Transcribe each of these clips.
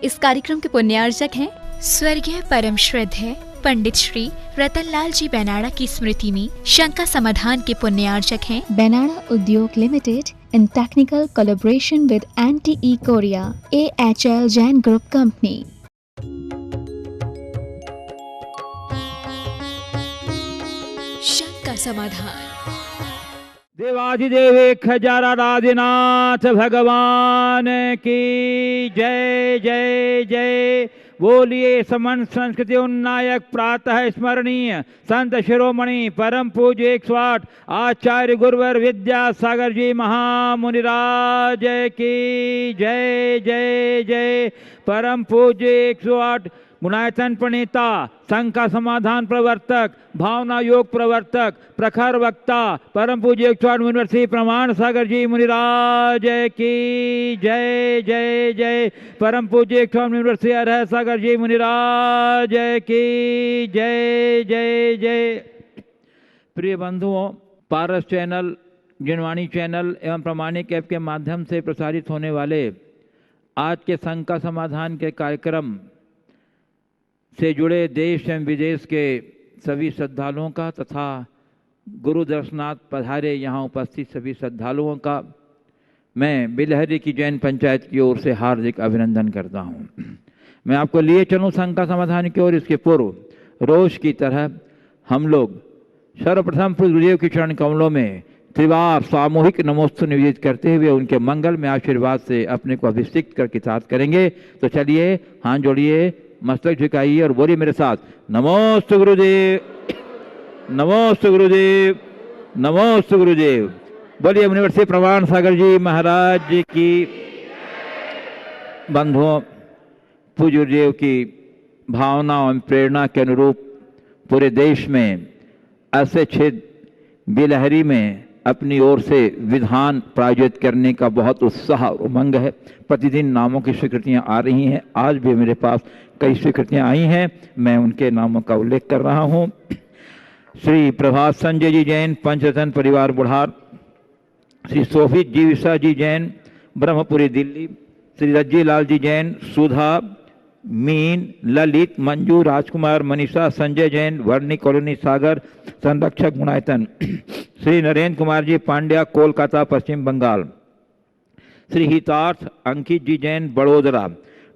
इस कार्यक्रम के पुण्यार्चक हैं स्वर्गीय परम श्रद्धेय पंडित श्री रतनलाल जी बेनाड़ा की स्मृति में शंका समाधान के पुण्यार्चक हैं बेनाड़ा उद्योग limited in technical collaboration with NTE Korea, AHL Jain Group Company. शंका समाधान। देवाधिदेव खजाराधिनाथ भगवान की जय जय जय। बोलिए समन संस्कृति उन्नायक प्रातः स्मरणीय संत शिरोमणि परम पूज्य 108 आचार्य गुरुवर विद्यासागर जी महामुनिराज की जय जय जय। परम पूज्य 108 गुणायतन प्रणेता, शंका समाधान प्रवर्तक, भावना योग प्रवर्तक, प्रखर वक्ता परम पूज्य 108 यूनिवर्सिटी प्रमाण सागर जी मुनिराज की जय जय जय। परम पूज्य 108 यूनिवर्सिटी अरह सागर जी मुनिराज की जय जय जय। प्रिय बंधुओं, पारस चैनल, जिनवाणी चैनल एवं प्रमाणिक ऐप के माध्यम से प्रसारित होने वाले आज के शंका समाधान के कार्यक्रम से जुड़े देश एवं विदेश के सभी श्रद्धालुओं का तथा गुरु दर्शनार्थ पधारे यहाँ उपस्थित सभी श्रद्धालुओं का मैं बिलहरी की जैन पंचायत की ओर से हार्दिक अभिनंदन करता हूँ। मैं आपको लिए चलूँ शंका समाधान की ओर। इसके पूर्व रोज की तरह हम लोग सर्वप्रथम पूज्य गुरुदेव के चरण कमलों में त्रिवार सामूहिक नमोस्तु निवेदित करते हुए उनके मंगल में आशीर्वाद से अपने को अभिषिक्त करके साथ करेंगे। तो चलिए हाथ जोड़िए, मस्तक झुकाइए और बोलिए मेरे साथ, नमोस्तु गुरुदेव, नमोस्तु गुरुदेव, नमोस्तु गुरुदेव। बोलिए यूनिवर्सिटी प्रमाण सागर जी महाराज जी की। बंधुओं, पूज्य गुरुदेव की भावना और प्रेरणा के अनुरूप पूरे देश में ऐसे क्षेत्र बिलहरी में अपनी ओर से विधान प्रायोजित करने का बहुत उत्साह और उमंग है। प्रतिदिन नामों की स्वीकृतियां आ रही हैं। आज भी मेरे पास कई स्वीकृतियां आई हैं, मैं उनके नामों का उल्लेख कर रहा हूं। श्री प्रभात संजय जी जैन, पंचरत्न परिवार बुढ़ार। श्री शोभित जी विशा जी जैन, ब्रह्मपुरी दिल्ली। श्री रज्जी लाल जी जैन, सुधा, मीन, ललित, मंजू, राजकुमार, मनीषा, संजय जैन, वर्णी कॉलोनी सागर, संरक्षक गुणायतन। श्री नरेंद्र कुमार जी पांड्या, कोलकाता पश्चिम बंगाल। श्री हितार्थ अंकित जी जैन, बड़ोदरा।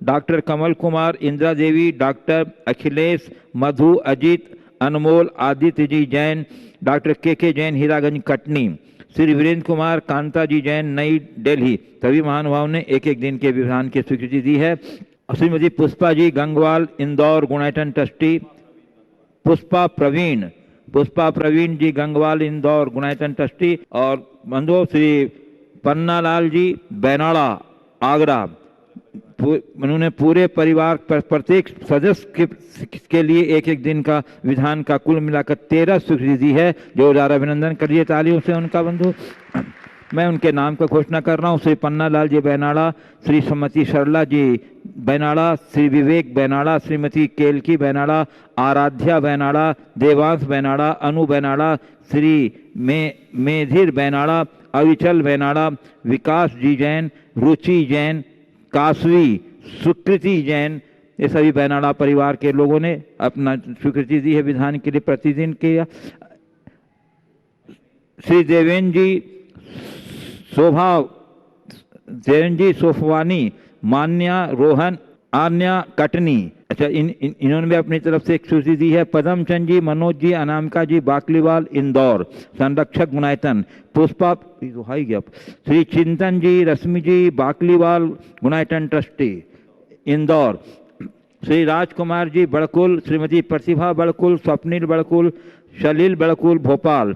डॉक्टर कमल कुमार, इंदिरा देवी, डॉक्टर अखिलेश, मधु, अजीत, अनमोल, आदित्य जी जैन, डॉक्टर के जैन, हीरागंज कटनी। श्री वीरेंद्र कुमार, कांता जी जैन, नई दिल्ली। सभी महानुभाव ने एक एक दिन के विधान की स्वीकृति दी है। श्रीमती पुष्पा जी गंगवाल, इंदौर गुणायतन ट्रस्टी। पुष्पा प्रवीण जी गंगवाल, इंदौर गुणायतन ट्रस्टी। और बंधुओं, श्री पन्नालाल जी बेनाड़ा, आगरा। उन्होंने पूरे परिवार पर प्रत्येक सदस्य के लिए एक एक दिन का विधान का कुल मिलाकर 13 स्वीकृति दी है। जोरदार अभिनंदन करिए तालियों से उनका। बंधु, मैं उनके नाम का घोषणा कर रहा हूँ। श्री पन्नालाल जी बेनाड़ा, श्री श्रीमती सरला जी बेनाड़ा, श्री विवेक बेनाड़ा, श्रीमती केलकी बेनाड़ा, आराध्या बेनाड़ा, देवांश बेनाड़ा, अनु बेनाड़ा, श्री मेधिर बेनाड़ा, अविचल बेनाड़ा, विकास जी जैन, रुचि जैन, कासवी, सुकृति जैन। ये सभी बेनाड़ा परिवार के लोगों ने अपना स्वीकृति दी है विधान के लिए प्रतिदिन के। श्री देवेंद्र जी सोफवानी, मान्या रोहन, आन्या कटनी। अच्छा, इन्होंने भी अपनी तरफ से एक स्वीकृति दी है। पदम चंद जी, मनोज जी, अनामिका जी बाकलीवाल, इंदौर, संरक्षक गुणायतन। पुष्पा श्री चिंतन जी, रश्मि जी बाकलीवाल, गुणायतन ट्रस्टी, इंदौर। श्री राजकुमार जी बड़कुल, श्रीमती प्रतिभा बड़कुल, स्वप्निल बड़कुल, शलील बड़कुल, भोपाल।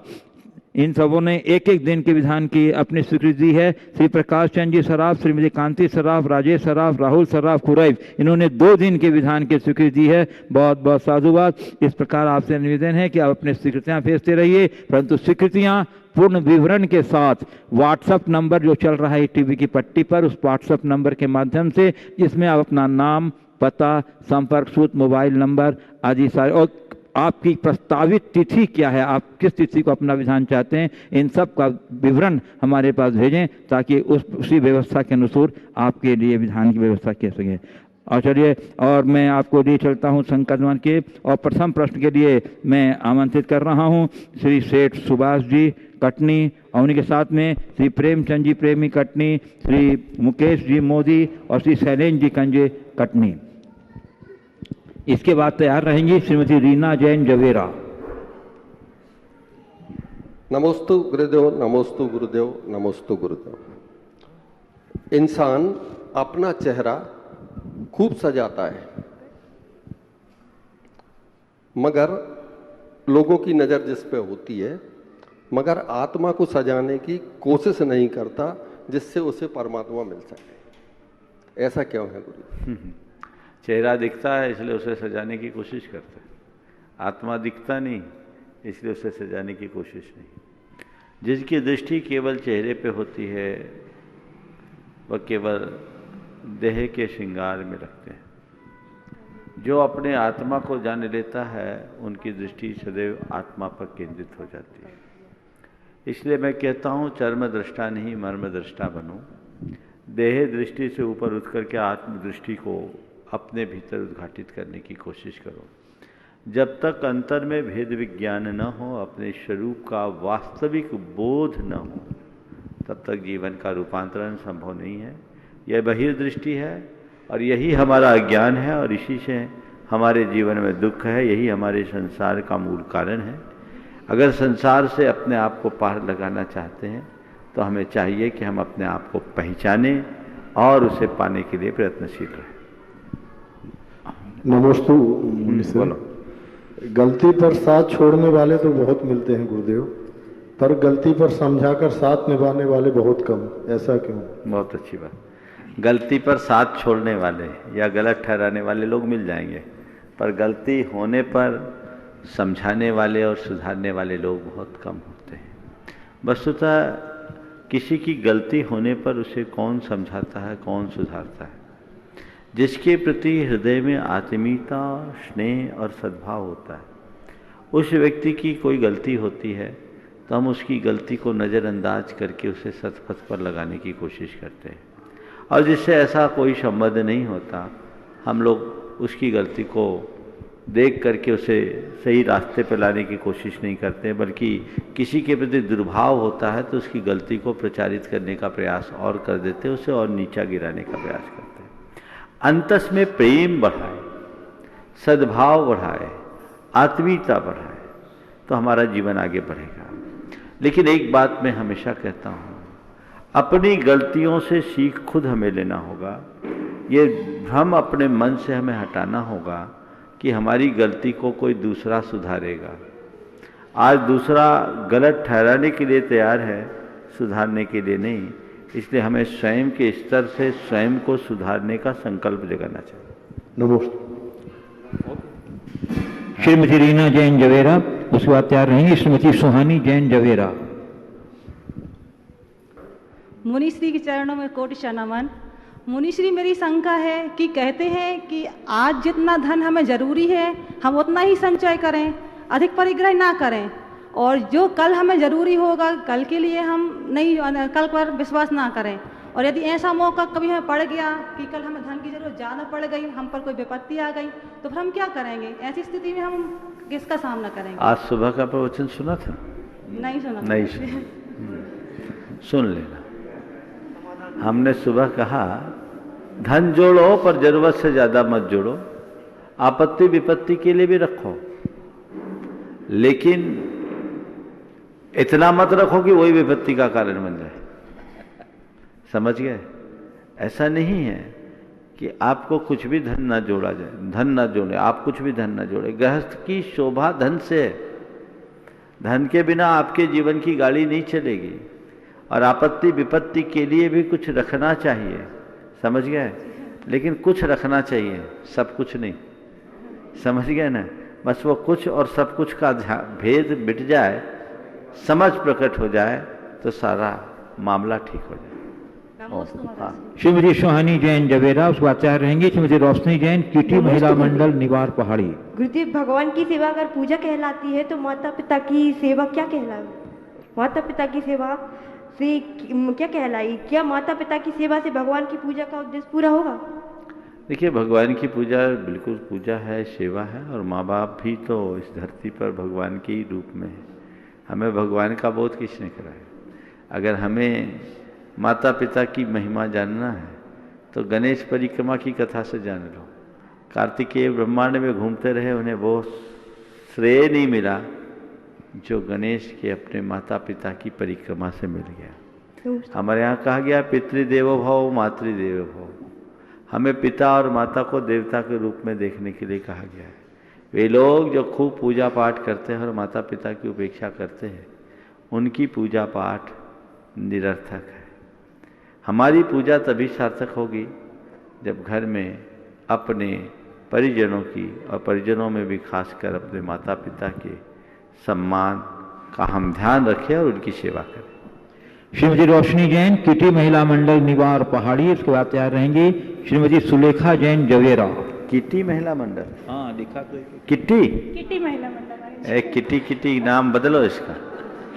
इन सबों ने एक एक दिन के विधान की अपनी स्वीकृति दी है। श्री प्रकाश चंद जी सराफ, श्रीमती कांति सराफ, राजेश सराफ, राहुल सराफ, कुरैब, इन्होंने 2 दिन के विधान की स्वीकृति दी है। बहुत बहुत साधुवाद। इस प्रकार आपसे निवेदन है कि आप अपनी स्वीकृतियां भेजते रहिए, परंतु स्वीकृतियां पूर्ण विवरण के साथ व्हाट्सएप नंबर जो चल रहा है टीवी की पट्टी पर, उस व्हाट्सएप नंबर के माध्यम से, जिसमें आप अपना नाम, पता, संपर्क सूत्र, मोबाइल नंबर आदि सारे, और आपकी प्रस्तावित तिथि क्या है, आप किस तिथि को अपना विधान चाहते हैं, इन सब का विवरण हमारे पास भेजें ताकि उसी व्यवस्था के अनुसार आपके लिए विधान की व्यवस्था की सके। और चलिए, और मैं आपको लिए चलता हूँ संकल्पमान के, और प्रथम प्रश्न के लिए मैं आमंत्रित कर रहा हूँ श्री सेठ सुभाष जी कटनी, और उन्हीं के साथ में श्री प्रेमचंद जी प्रेमी कटनी, श्री मुकेश जी मोदी और श्री शैलेंद्र जी कंजे कटनी। इसके बाद तैयार रहेंगी श्रीमती रीना जैन जवेरा। नमोस्तु गुरुदेव, नमोस्तु गुरुदेव, नमोस्तु गुरुदेव। इंसान अपना चेहरा खूब सजाता है, मगर लोगों की नज़र जिस पे होती है, मगर आत्मा को सजाने की कोशिश नहीं करता जिससे उसे परमात्मा मिल सके। ऐसा क्यों है गुरु? चेहरा दिखता है इसलिए उसे सजाने की कोशिश करता है, आत्मा दिखता नहीं इसलिए उसे सजाने की कोशिश नहीं। जिसकी दृष्टि केवल चेहरे पे होती है वह केवल देह के श्रृंगार में रखते हैं। जो अपने आत्मा को जान लेता है उनकी दृष्टि सदैव आत्मा पर केंद्रित हो जाती है। इसलिए मैं कहता हूँ चर्म दृष्टा नहीं मर्म दृष्टा बनो। देह दृष्टि से ऊपर उठ करके आत्मदृष्टि को अपने भीतर उद्घाटित करने की कोशिश करो। जब तक अंतर में भेद विज्ञान न हो, अपने स्वरूप का वास्तविक बोध न हो, तब तक जीवन का रूपांतरण संभव नहीं है। यह बहिर्दृष्टि है और यही हमारा अज्ञान है और इसी से हमारे जीवन में दुख है। यही हमारे संसार का मूल कारण है। अगर संसार से अपने आप को पार लगाना चाहते हैं तो हमें चाहिए कि हम अपने आप को पहचानें और उसे पाने के लिए प्रयत्नशील रहें। नमोस्तु। गलती पर साथ छोड़ने वाले तो बहुत मिलते हैं गुरुदेव, पर गलती पर समझाकर साथ निभाने वाले बहुत कम। ऐसा क्यों? बहुत अच्छी बात। गलती पर साथ छोड़ने वाले या गलत ठहराने वाले लोग मिल जाएंगे, पर गलती होने पर समझाने वाले और सुधारने वाले लोग बहुत कम होते हैं। वस्तुतः किसी की गलती होने पर उसे कौन समझाता है, कौन सुधारता है? जिसके प्रति हृदय में आत्मीयता, स्नेह और सद्भाव होता है, उस व्यक्ति की कोई गलती होती है तो हम उसकी गलती को नज़रअंदाज करके उसे सतपथ पर लगाने की कोशिश करते हैं। और जिससे ऐसा कोई संबंध नहीं होता, हम लोग उसकी गलती को देख करके उसे सही रास्ते पर लाने की कोशिश नहीं करते, बल्कि किसी के प्रति दुर्भाव होता है तो उसकी गलती को प्रचारित करने का प्रयास और कर देते, उसे और नीचा गिराने का प्रयास करते हैं। अंतस में प्रेम बढ़ाए, सद्भाव बढ़ाए, आत्मीयता बढ़ाए तो हमारा जीवन आगे बढ़ेगा। लेकिन एक बात मैं हमेशा कहता हूँ, अपनी गलतियों से सीख खुद हमें लेना होगा। ये भ्रम अपने मन से हमें हटाना होगा कि हमारी गलती को कोई दूसरा सुधारेगा। आज दूसरा गलत ठहराने के लिए तैयार है, सुधारने के लिए नहीं। इसलिए हमें स्वयं के स्तर से स्वयं को सुधारने का संकल्प जगाना चाहिए। नमस्ते। श्रीमती रीना जैन जवेरा, उसके बाद तैयार रहेंगी श्रीमती सुहानी जैन जवेरा। मुनिश्री के चरणों में कोटि नमन। मुनिश्री, मेरी शंका है कि कहते हैं कि आज जितना धन हमें जरूरी है हम उतना ही संचय करें, अधिक परिग्रह ना करें, और जो कल हमें जरूरी होगा कल के लिए हम नहीं, कल पर विश्वास ना करें। और यदि ऐसा मौका कभी हमें पड़ गया कि कल हमें धन की जरूरत ज़्यादा पड़ गई, हम पर कोई विपत्ति आ गई, तो फिर हम क्या करेंगे? ऐसी स्थिति में हम किसका सामना करेंगे? आज सुबह का प्रवचन सुना था? नहीं सुना। नहीं सुना। सुन लेना। हमने सुबह कहा धन जोड़ो पर जरूरत से ज़्यादा मत जोड़ो, आपत्ति विपत्ति के लिए भी रखो, लेकिन इतना मत रखो कि वही विपत्ति का कारण बन जाए। समझ गए? ऐसा नहीं है कि आपको कुछ भी धन ना जोड़ा जाए, धन ना जोड़े, आप कुछ भी धन ना जोड़े। गृहस्थ की शोभा धन से है। धन के बिना आपके जीवन की गाड़ी नहीं चलेगी। और आपत्ति विपत्ति के लिए भी कुछ रखना चाहिए। समझ गए? लेकिन कुछ रखना चाहिए, सब कुछ नहीं। समझ गए ना? बस वो कुछ और सब कुछ का भेद मिट जाए, समझ प्रकट हो जाए तो सारा मामला ठीक हो जाए। श्रीमती सुहानी जैन जवेरा, उसके बाद तैयार रहेंगी श्रीमती रोशनी जैन, कीटी महिला मंडल, निवार पहाड़ी। गुरुदेव, भगवान की सेवा अगर पूजा कहलाती है तो माता पिता की सेवा क्या कहलाई? माता पिता की सेवा से क्या कहलाई? क्या माता पिता की सेवा से भगवान की पूजा का उद्देश्य पूरा होगा? देखिए, भगवान की पूजा बिल्कुल पूजा है, सेवा है, और माँ बाप भी तो इस धरती पर भगवान के ही रूप में है। हमें भगवान का बोध किसने कराया? अगर हमें माता पिता की महिमा जानना है तो गणेश परिक्रमा की कथा से जान लो। कार्तिकेय ब्रह्मांड में घूमते रहे, उन्हें वो श्रेय नहीं मिला जो गणेश के अपने माता पिता की परिक्रमा से मिल गया। हमारे यहाँ कहा गया पितृदेवो भव मातृदेवो भव। हमें पिता और माता को देवता के रूप में देखने के लिए कहा गया है। वे लोग जो खूब पूजा पाठ करते हैं और माता पिता की उपेक्षा करते हैं, उनकी पूजा पाठ निरर्थक है। हमारी पूजा तभी सार्थक होगी जब घर में अपने परिजनों की, और परिजनों में भी खासकर अपने माता पिता के सम्मान का हम ध्यान रखें और उनकी सेवा करें। श्रीमती रोशनी जैन, किटी महिला मंडल निवार पहाड़ी। इसके बाद तैयार रहेंगी श्रीमती सुलेखा जैन जवेरा। किटी महिला मंडल, हाँ लिखा तो किटी महिला मंडल। एक किटी नाम बदलो इसका,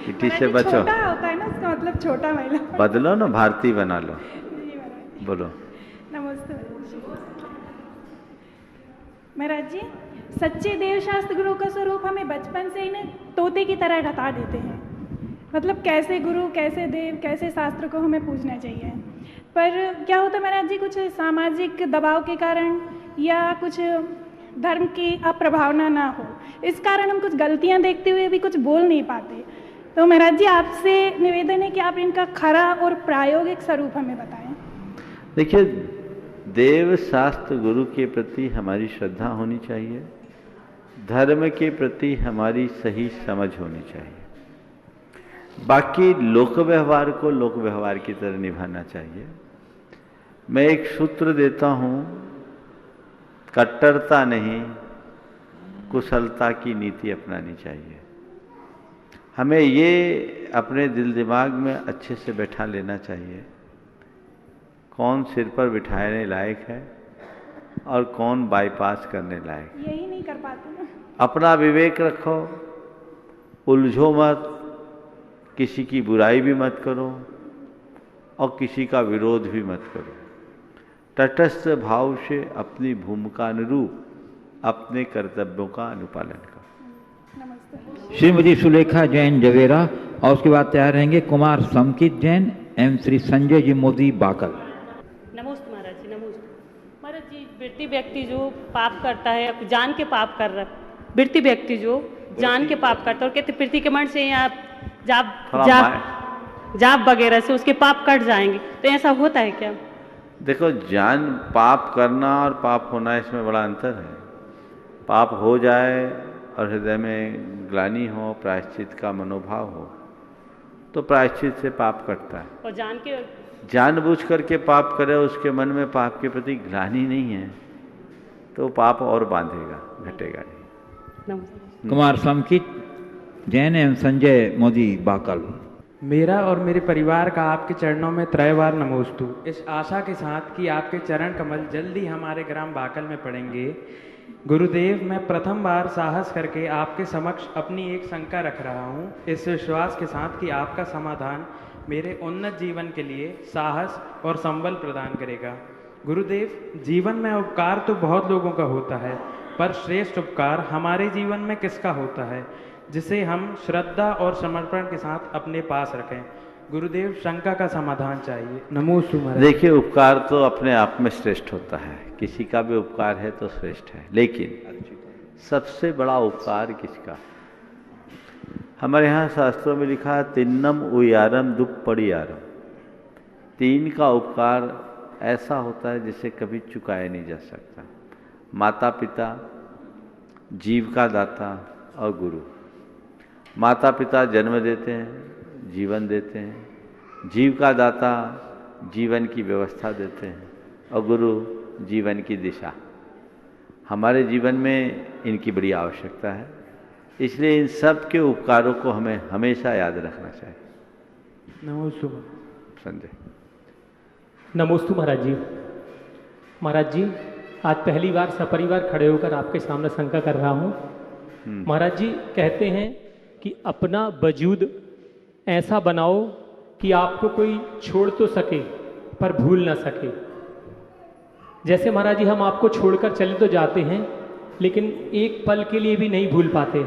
किटी से बचो। छोटा होता है ना, इसका मतलब छोटा महिला। बदलो ना, भारती बना लो। बोलो। नमस्ते महाराज जी। सच्चे देव शास्त्र गुरु का स्वरूप हमें बचपन से ही ना तोते की तरह ढका देते हैं। मतलब कैसे गुरु, कैसे देव, कैसे शास्त्र को हमें पूजना चाहिए। पर क्या होता है महाराज जी, कुछ सामाजिक दबाव के कारण या कुछ धर्म की अप्रभावना ना हो, इस कारण हम कुछ गलतियां देखते हुए भी कुछ बोल नहीं पाते। तो महाराज जी आपसे निवेदन है कि आप इनका खरा और प्रायोगिक स्वरूप हमें बताएं। देखिए, देव शास्त्र गुरु के प्रति हमारी श्रद्धा होनी चाहिए, धर्म के प्रति हमारी सही समझ होनी चाहिए। बाकी लोक व्यवहार को लोक व्यवहार की तरह निभाना चाहिए। मैं एक सूत्र देता हूँ, कट्टरता नहीं, कुशलता की नीति अपनानी चाहिए। हमें ये अपने दिल दिमाग में अच्छे से बैठा लेना चाहिए, कौन सिर पर बिठाने लायक है और कौन बाईपास करने लायक। यही नहीं कर पाते ना। अपना विवेक रखो, उलझो मत, किसी की बुराई भी मत करो और किसी का विरोध भी मत करो। तटस्थ भाव से अपनी भूमिका अनुरूप अपने कर्तव्यों का अनुपालन करो। श्रीमती सुलेखा जैन जवेरा। और उसके बाद तैयार रहेंगे कुमार समकित जैन एवं श्री संजय जी मोदी बाकल। नमस्ते महाराज जी। नमस्ते महाराज जी। वृत्ति व्यक्ति जो पाप करता है, जान के पाप कर रहा है, वृत्ति व्यक्ति जो जान के पाप करता है, और कहते पृथ्वी के मन से या जाप वगैरह से उसके पाप कट जाएंगे, तो ऐसा होता है क्या? देखो, जान पाप करना और पाप होना, इसमें बड़ा अंतर है। पाप हो जाए और हृदय में ग्लानि हो, प्रायश्चित का मनोभाव हो, तो प्रायश्चित से पाप कटता है। और जानबूझ करके पाप करे, उसके मन में पाप के प्रति ग्लानि नहीं है, तो पाप और बांधेगा, घटेगा नहीं। कुमार समकित जैन एवं संजय मोदी बाकल। मेरा और मेरे परिवार का आपके चरणों में त्रयवार नमोस्तु, इस आशा के साथ कि आपके चरण कमल जल्दी हमारे ग्राम बाकल में पड़ेंगे। गुरुदेव, मैं प्रथम बार साहस करके आपके समक्ष अपनी एक शंका रख रहा हूँ, इस विश्वास के साथ कि आपका समाधान मेरे उन्नत जीवन के लिए साहस और संबल प्रदान करेगा। गुरुदेव, जीवन में उपकार तो बहुत लोगों का होता है, पर श्रेष्ठ उपकार हमारे जीवन में किसका होता है, जिसे हम श्रद्धा और समर्पण के साथ अपने पास रखें। गुरुदेव, शंका का समाधान चाहिए। नमोस्तु महाराज। देखिए, उपकार तो अपने आप में श्रेष्ठ होता है, किसी का भी उपकार है तो श्रेष्ठ है, लेकिन सबसे बड़ा उपकार किसका? हमारे यहाँ शास्त्रों में लिखा है, तिन्नम उयारम दुप्पड़ियारम। तीन का उपकार ऐसा होता है जिसे कभी चुकाया नहीं जा सकता। माता पिता, जीव का दाता और गुरु। माता पिता जन्म देते हैं, जीवन देते हैं। जीव का दाता जीवन की व्यवस्था देते हैं और गुरु जीवन की दिशा। हमारे जीवन में इनकी बड़ी आवश्यकता है, इसलिए इन सब के उपकारों को हमें हमेशा याद रखना चाहिए। नमोस्तु संजय। नमोस्तु महाराज जी। महाराज जी, आज पहली बार सपरिवार खड़े होकर आपके सामने शंका कर रहा हूँ। महाराज जी कहते हैं कि अपना वजूद ऐसा बनाओ कि आपको कोई छोड़ तो सके पर भूल ना सके। जैसे महाराज जी हम आपको छोड़कर चले तो जाते हैं, लेकिन एक पल के लिए भी नहीं भूल पाते।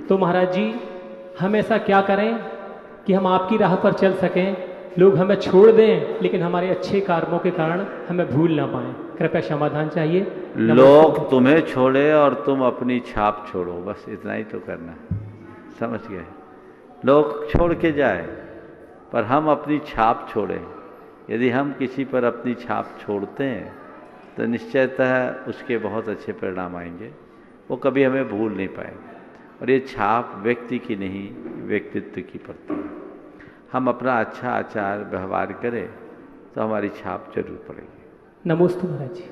तो महाराज जी हम ऐसा क्या करें कि हम आपकी राह पर चल सकें, लोग हमें छोड़ दें लेकिन हमारे अच्छे कर्मों के कारण हमें भूल ना पाएं। कृपया समाधान चाहिए। लोग तुम्हें छोड़े और तुम अपनी छाप छोड़ो, बस इतना ही तो करना है। समझ गए? लोग छोड़ के जाए पर हम अपनी छाप छोड़ें। यदि हम किसी पर अपनी छाप छोड़ते हैं तो निश्चयतः उसके बहुत अच्छे परिणाम आएंगे, वो कभी हमें भूल नहीं पाएंगे। और ये छाप व्यक्ति की नहीं, व्यक्तित्व की पड़ती है। हम अपना अच्छा आचार व्यवहार करें तो हमारी छाप जरूर पड़ेगी। नमोस्तु महाराज जी।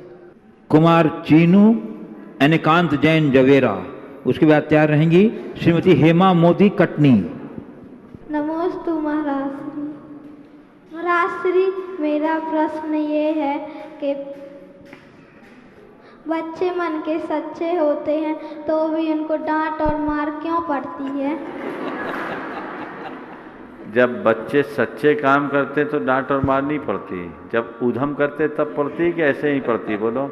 कुमार चीनू अनिकांत जैन जवेरा, उसके बाद तैयार रहेंगी श्रीमती हेमा मोदी कटनी। नमोस्तु महाराज श्री। महाराज श्री, मेरा प्रश्न ये है कि बच्चे मन के सच्चे होते हैं तो भी उनको डांट और मार क्यों पड़ती है? जब बच्चे सच्चे काम करते तो डांट और मार नहीं पड़ती, जब उधम करते तब पड़ती कि ऐसे ही पड़ती? बोलो।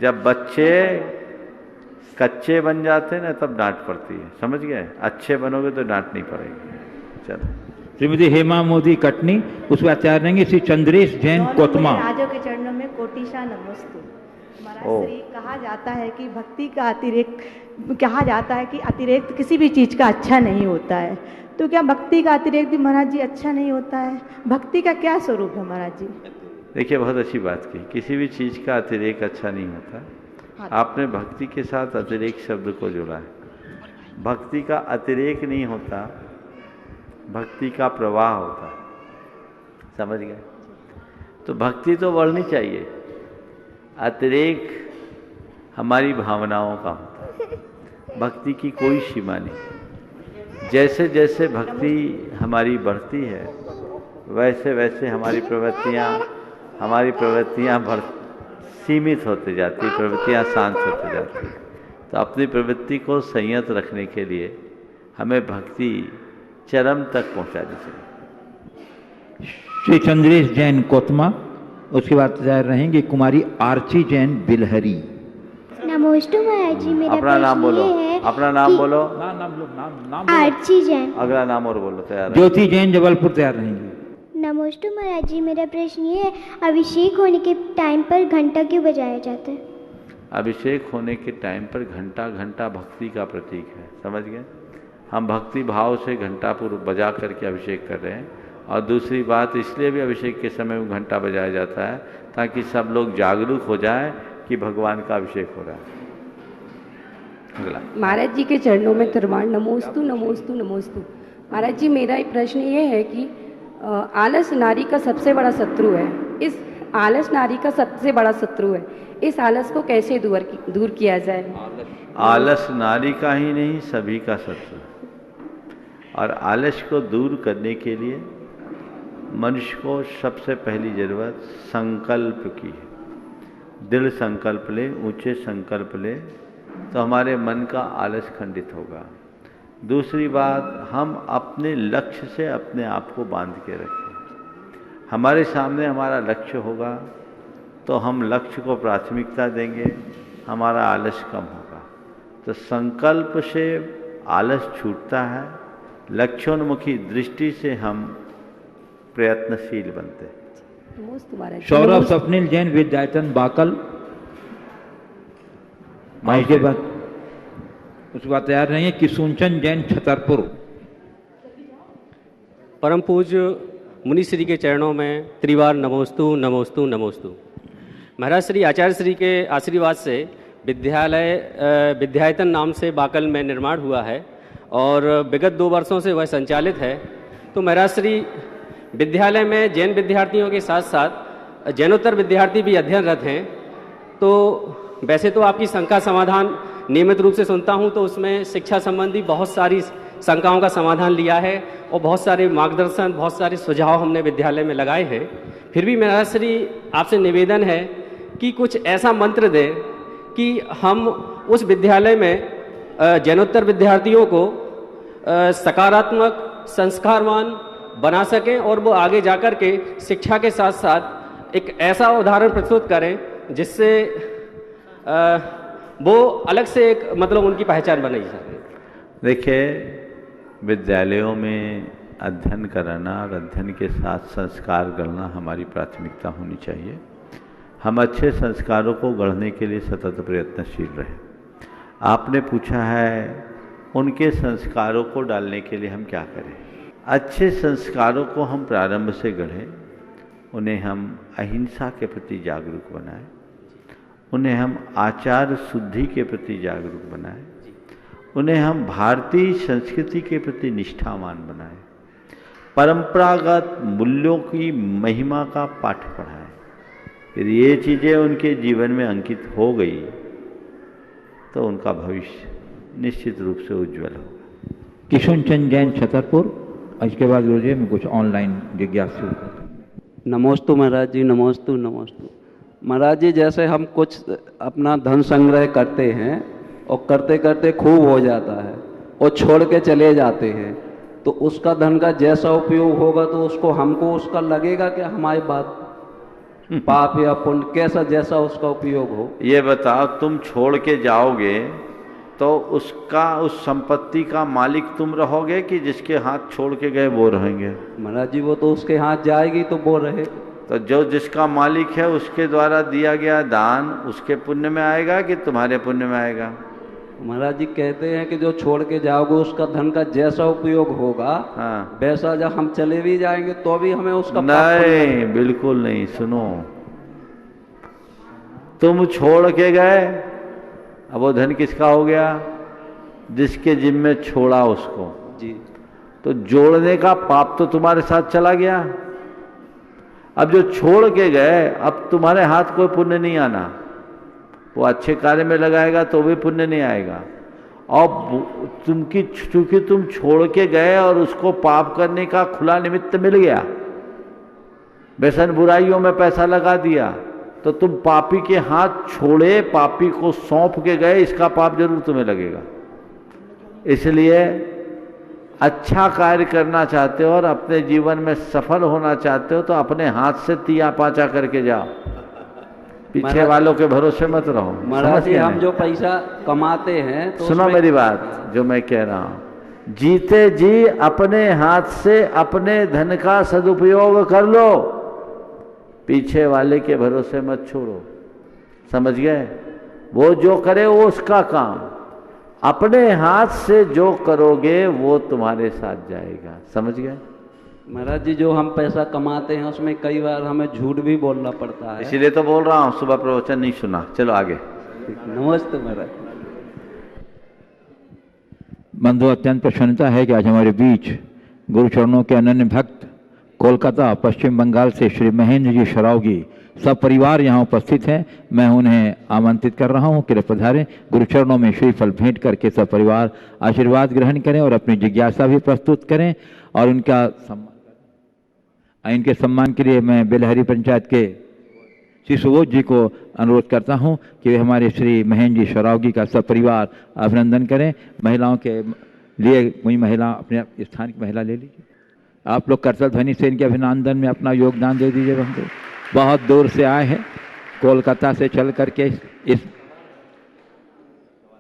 जब बच्चे कच्चे बन जाते ना तब डांट पड़ती है। समझ गए? अच्छे बनोगे तो डांट नहीं पड़ेगी। चलो। श्रीमती हेमा मोदी कटनी, उसके बाद तैयार रहेंगे श्री चंद्रेश जैन कोतमा। राजों के चरणों में कोटिशा नमस्तु। महाराज श्री, कहा जाता है कि भक्ति का अतिरेक किसी भी चीज का अच्छा नहीं होता है, तो क्या भक्ति का अतिरेक भी महाराज जी अच्छा नहीं होता है? भक्ति का क्या स्वरूप है महाराज जी? देखिए, बहुत अच्छी बात की। किसी भी चीज का अतिरेक अच्छा नहीं होता। हाँ। आपने भक्ति के साथ अतिरेक शब्द को जोड़ा है। भक्ति का अतिरेक नहीं होता, भक्ति का प्रवाह होता। समझ गए? तो भक्ति तो बढ़नी चाहिए, अतिरेक हमारी भावनाओं का होता है। भक्ति की कोई सीमा नहीं। जैसे जैसे भक्ति हमारी बढ़ती है वैसे वैसे हमारी प्रवृत्तियाँ सीमित होते जाती, प्रवृत्तियाँ शांत होते जाती। तो अपनी प्रवृत्ति को संयत रखने के लिए हमें भक्ति चरम तक पहुँचानी चाहिए। श्री चंद्रेश जैन कोतमा, उसके बाद तैयार रहेंगे कुमारी आर्ची जैन बिलहरी। नमोस्तु महाराज जी, मेरा अपना नाम बोलो। अपना नाम बोलो। नाम आर्ची जैन। अगला नाम और बोलो। तैयार? ज्योति जैन जबलपुर, तैयार रहेंगी। नमोस्तु महाराज जी, मेरा प्रश्न ये है, अभिषेक होने के टाइम पर घंटा क्यों बजाया जाता है? अभिषेक होने के टाइम पर घंटा भक्ति का प्रतीक है। समझ गए? हम भक्ति भाव से घंटा पूर्व बजा करके अभिषेक कर रहे हैं। और दूसरी बात, इसलिए भी अभिषेक के समय में घंटा बजाया जाता है ताकि सब लोग जागरूक हो जाएं कि भगवान का अभिषेक हो रहा है। अगला। महाराज जी के चरणों में तिरवाण। नमोस्तु नमोस्तु नमोस्तु। महाराज जी, मेरा एक प्रश्न ये है कि आलस नारी का सबसे बड़ा शत्रु है। इस आलस नारी का सबसे बड़ा शत्रु है, इस आलस को कैसे दूर किया जाए? आलस नारी का ही नहीं, सभी का शत्रु। और आलस को दूर करने के लिए मनुष्य को सबसे पहली जरूरत संकल्प की है। दृढ़ संकल्प ले, ऊंचे संकल्प ले तो हमारे मन का आलस खंडित होगा। दूसरी बात, हम अपने लक्ष्य से अपने आप को बांध के रखें। हमारे सामने हमारा लक्ष्य होगा तो हम लक्ष्य को प्राथमिकता देंगे, हमारा आलस कम होगा। तो संकल्प से आलस छूटता है, लक्ष्योन्मुखी दृष्टि से हम प्रयत्नशील बनते हैं। सौरभ स्वप्निल जैन विद्यायतन बाकल, माई के बाद उसके बाद तैयार रहेंगे किशुनचंद जैन छतरपुर। परम पूज्य मुनिश्री के चरणों में त्रिवार नमोस्तु नमोस्तु नमोस्तु। महाराज श्री आचार्य श्री के आशीर्वाद से विद्यायतन नाम से बाकल में निर्माण हुआ है और विगत 2 वर्षों से वह संचालित है। तो महाराज श्री विद्यालय में जैन विद्यार्थियों के साथ साथ जैनोत्तर विद्यार्थी भी अध्ययनरत हैं। तो वैसे तो आपकी शंका समाधान नियमित रूप से सुनता हूं, तो उसमें शिक्षा संबंधी बहुत सारी शंकाओं का समाधान लिया है और बहुत सारे मार्गदर्शन, बहुत सारे सुझाव हमने विद्यालय में लगाए हैं। फिर भी महाराज श्री आपसे निवेदन है कि कुछ ऐसा मंत्र दें कि हम उस विद्यालय में जैनोत्तर विद्यार्थियों को सकारात्मक संस्कारवान बना सकें और वो आगे जाकर के शिक्षा के साथ साथ एक ऐसा उदाहरण प्रस्तुत करें जिससे वो अलग से एक मतलब उनकी पहचान बनाई सके। देखिए, विद्यालयों में अध्ययन कराना और अध्ययन के साथ संस्कार गढ़ना हमारी प्राथमिकता होनी चाहिए। हम अच्छे संस्कारों को गढ़ने के लिए सतत प्रयत्नशील रहे। आपने पूछा है उनके संस्कारों को डालने के लिए हम क्या करें। अच्छे संस्कारों को हम प्रारंभ से गढ़ें, उन्हें हम अहिंसा के प्रति जागरूक बनाएं, उन्हें हम आचार शुद्धि के प्रति जागरूक बनाएं, उन्हें हम भारतीय संस्कृति के प्रति निष्ठावान बनाएं, परंपरागत मूल्यों की महिमा का पाठ पढ़ाएं। यदि ये चीज़ें उनके जीवन में अंकित हो गई तो उनका भविष्य निश्चित रूप से उज्जवल होगा। किशुन चंद जैन छतरपुर। इसके बाद गुरुजी मैं कुछ ऑनलाइन जिज्ञासु। नमोस्तु महाराज जी, नमोस्तु नमोस्तु। महाराज जी, जैसे हम कुछ अपना धन संग्रह करते हैं और करते करते खूब हो जाता है और छोड़ के चले जाते हैं, तो उसका धन का जैसा उपयोग होगा तो उसको हमको उसका लगेगा कि हमारी बात पाप या पुण्य, कैसा जैसा उसका उपयोग हो। ये बताओ, तुम छोड़ के जाओगे तो उसका, उस संपत्ति का मालिक तुम रहोगे कि जिसके हाथ छोड़ के गए वो रहेंगे? महाराज जी, वो तो उसके हाथ जाएगी तो वो रहे। तो जो जिसका मालिक है उसके द्वारा दिया गया दान उसके पुण्य में आएगा कि तुम्हारे पुण्य में आएगा? महाराज जी कहते हैं कि जो छोड़ के जाओगे उसका धन का जैसा उपयोग होगा, हाँ, वैसा जब हम चले भी जाएंगे तो भी हमें उसका नहीं, बिल्कुल नहीं। सुनो, तुम छोड़ के गए, अब वो धन किसका हो गया? जिसके जिम्मे छोड़ा उसको जी। तो जोड़ने का पाप तो तुम्हारे साथ चला गया। अब जो छोड़ के गए, अब तुम्हारे हाथ कोई पुण्य नहीं आना। वो अच्छे कार्य में लगाएगा तो भी पुण्य नहीं आएगा। और चूंकि तुम छोड़ के गए और उसको पाप करने का खुला निमित्त मिल गया, व्यसन बुराइयों में पैसा लगा दिया, तो तुम पापी के हाथ छोड़े, पापी को सौंप के गए, इसका पाप जरूर तुम्हें लगेगा। इसलिए अच्छा कार्य करना चाहते हो और अपने जीवन में सफल होना चाहते हो तो अपने हाथ से तिया पाचा करके जाओ, पीछे वालों के भरोसे मत रहो। महाराज जी, हम जो पैसा कमाते हैं तो सुनो मेरी बात, जो मैं कह रहा हूं, जीते जी अपने हाथ से अपने धन का सदुपयोग कर लो, पीछे वाले के भरोसे मत छोड़ो। समझ गए? वो जो करे वो उसका काम, अपने हाथ से जो करोगे वो तुम्हारे साथ जाएगा। समझ गए? महाराज जी, जो हम पैसा कमाते हैं उसमें कई बार हमें झूठ भी बोलना पड़ता है। इसीलिए तो बोल रहा हूं, सुबह प्रवचन नहीं सुना। चलो आगे। नमस्ते महाराज। बंधु, अत्यंत प्रसन्नता है कि आज हमारे बीच गुरुचरणों के अनन्य भक्त कोलकाता पश्चिम बंगाल से श्री महेंद्र जी शरावगी सब परिवार यहाँ उपस्थित हैं। मैं उन्हें आमंत्रित कर रहा हूँ कि पधारें, गुरुचरणों में श्रीफल भेंट करके सब परिवार आशीर्वाद ग्रहण करें और अपनी जिज्ञासा भी प्रस्तुत करें। और इनके सम्मान के लिए मैं बेलहरी पंचायत के श्री सुबोध जी को अनुरोध करता हूं कि वे हमारे श्री महेंद्र जी शरावगी का सब परिवार अभिनंदन करें। महिलाओं के लिए कोई महिला, अपने स्थान की महिला ले लीजिए। आप लोग करतल ध्वनि से इनके अभिनंदन में अपना योगदान दे दीजिए। हमको बहुत दूर से आए हैं, कोलकाता से चल करके इस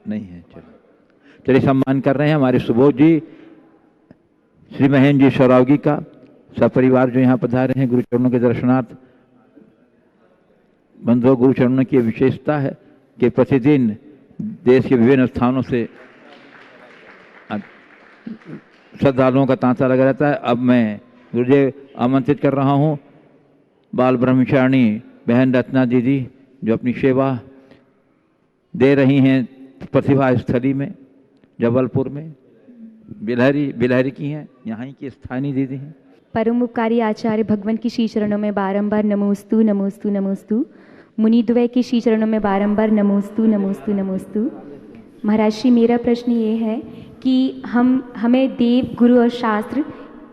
नहीं है, चलिए सम्मान कर रहे हैं हमारे सुबोध जी, श्री महेंद्र जी शरावगी का सपरिवार जो यहाँ पधारे हैं गुरुचरणों के दर्शनार्थ। बंधुओं, गुरुचरणों की विशेषता है कि प्रतिदिन देश के विभिन्न स्थानों से श्रद्धालुओं का तांता लगा रहता है। अब मैं गुरुदेव आमंत्रित कर रहा हूँ बाल ब्रह्मचारिणी बहन रत्ना दीदी, जो अपनी सेवा दे रही हैं प्रतिभा स्थली में, जबलपुर में, बिलहरी की हैं, यहाँ की स्थानीय दीदी हैं। परम उपकारी आचार्य भगवान की श्री चरणों में बारंबार नमोस्तु नमोस्तु नमोस्तु। मुनिद्वय की श्री चरणों में बारंबार नमोस्तु नमोस्तु नमोस्तु। महाराज श्री, मेरा प्रश्न ये है कि हमें देव, गुरु और शास्त्र,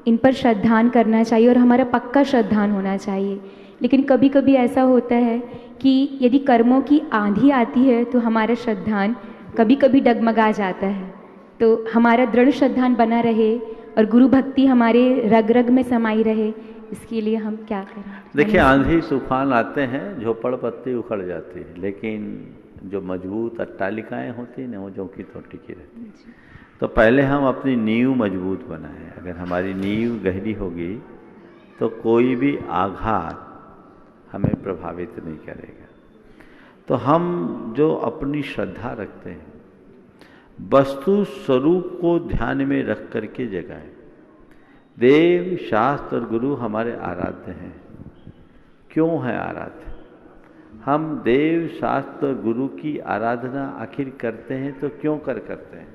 इन पर श्रद्धान करना चाहिए और हमारा पक्का श्रद्धान होना चाहिए। लेकिन कभी कभी ऐसा होता है कि यदि कर्मों की आंधी आती है तो हमारा श्रद्धान कभी कभी डगमगा जाता है। तो हमारा दृढ़ श्रद्धान बना रहे और गुरु भक्ति हमारे रग रग में समाई रहे, इसके लिए हम क्या करें? देखिए, आंधी तूफान आते हैं, झोपड़ पत्ती उखड़ जाती है, लेकिन जो मजबूत अट्टालिकाएँ होती हैं ना, वो जो की तो टिकी रहती है। तो पहले हम अपनी नींव मजबूत बनाएं। अगर हमारी नींव गहरी होगी तो कोई भी आघात हमें प्रभावित नहीं करेगा। तो हम जो अपनी श्रद्धा रखते हैं, वस्तु स्वरूप को ध्यान में रख करके जगाएं। देव, शास्त्र और गुरु हमारे आराध्य हैं। क्यों है आराध्य? हम देव, शास्त्र और गुरु की आराधना आखिर करते हैं तो क्यों करते हैं?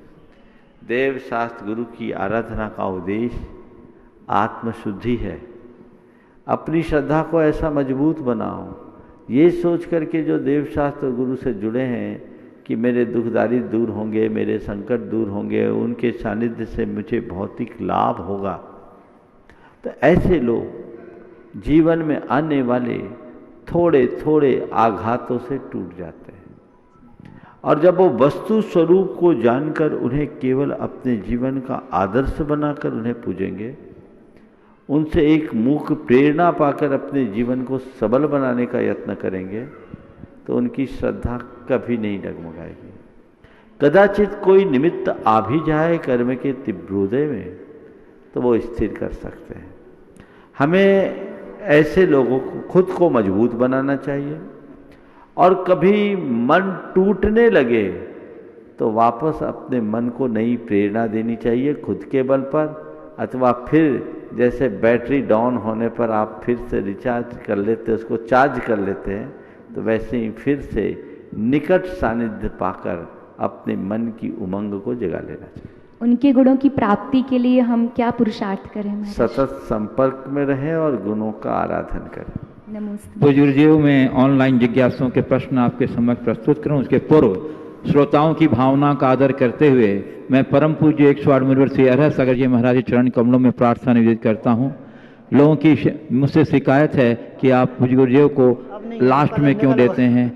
देव, शास्त्र, गुरु की आराधना का उद्देश्य आत्मशुद्धि है। अपनी श्रद्धा को ऐसा मजबूत बनाओ, ये सोच करके जो देव, शास्त्र और गुरु से जुड़े हैं कि मेरे दुखदारी दूर होंगे, मेरे संकट दूर होंगे, उनके सानिध्य से मुझे भौतिक लाभ होगा। तो ऐसे लोग जीवन में आने वाले थोड़े थोड़े आघातों से टूट जाते हैं। और जब वो वस्तु स्वरूप को जानकर उन्हें केवल अपने जीवन का आदर्श बनाकर उन्हें पूजेंगे, उनसे एक मूक प्रेरणा पाकर अपने जीवन को सबल बनाने का यत्न करेंगे, तो उनकी श्रद्धा कभी नहीं डगमगाएगी। कदाचित कोई निमित्त आ भी जाए कर्म के तीव्रोदय में, तो वो स्थिर कर सकते हैं। हमें ऐसे लोगों को खुद को मजबूत बनाना चाहिए, और कभी मन टूटने लगे तो वापस अपने मन को नई प्रेरणा देनी चाहिए खुद के बल पर, अथवा फिर जैसे बैटरी डाउन होने पर आप फिर से रिचार्ज कर लेते, उसको चार्ज कर लेते हैं, तो वैसे ही फिर से निकट सानिध्य पाकर अपने मन की उमंग को जगा लेना चाहिए। उनके गुणों की प्राप्ति के लिए हम क्या पुरुषार्थ करें? सतत संपर्क में रहें और गुणों का आराधन करें। नमस्ते। बुजुर्गों में ऑनलाइन जिज्ञासुओं के प्रश्न आपके समक्ष प्रस्तुत करूं, उसके पूर्व श्रोताओं की भावना का आदर करते हुए मैं परम पूज्य 108 मुनिवर श्री अरहर सागर जी महाराज के चरण कमलों में प्रार्थना निवेदित करता हूं। लोगों की मुझसे शिकायत है कि आप बुजुर्गों को लास्ट में क्यों देते हैं,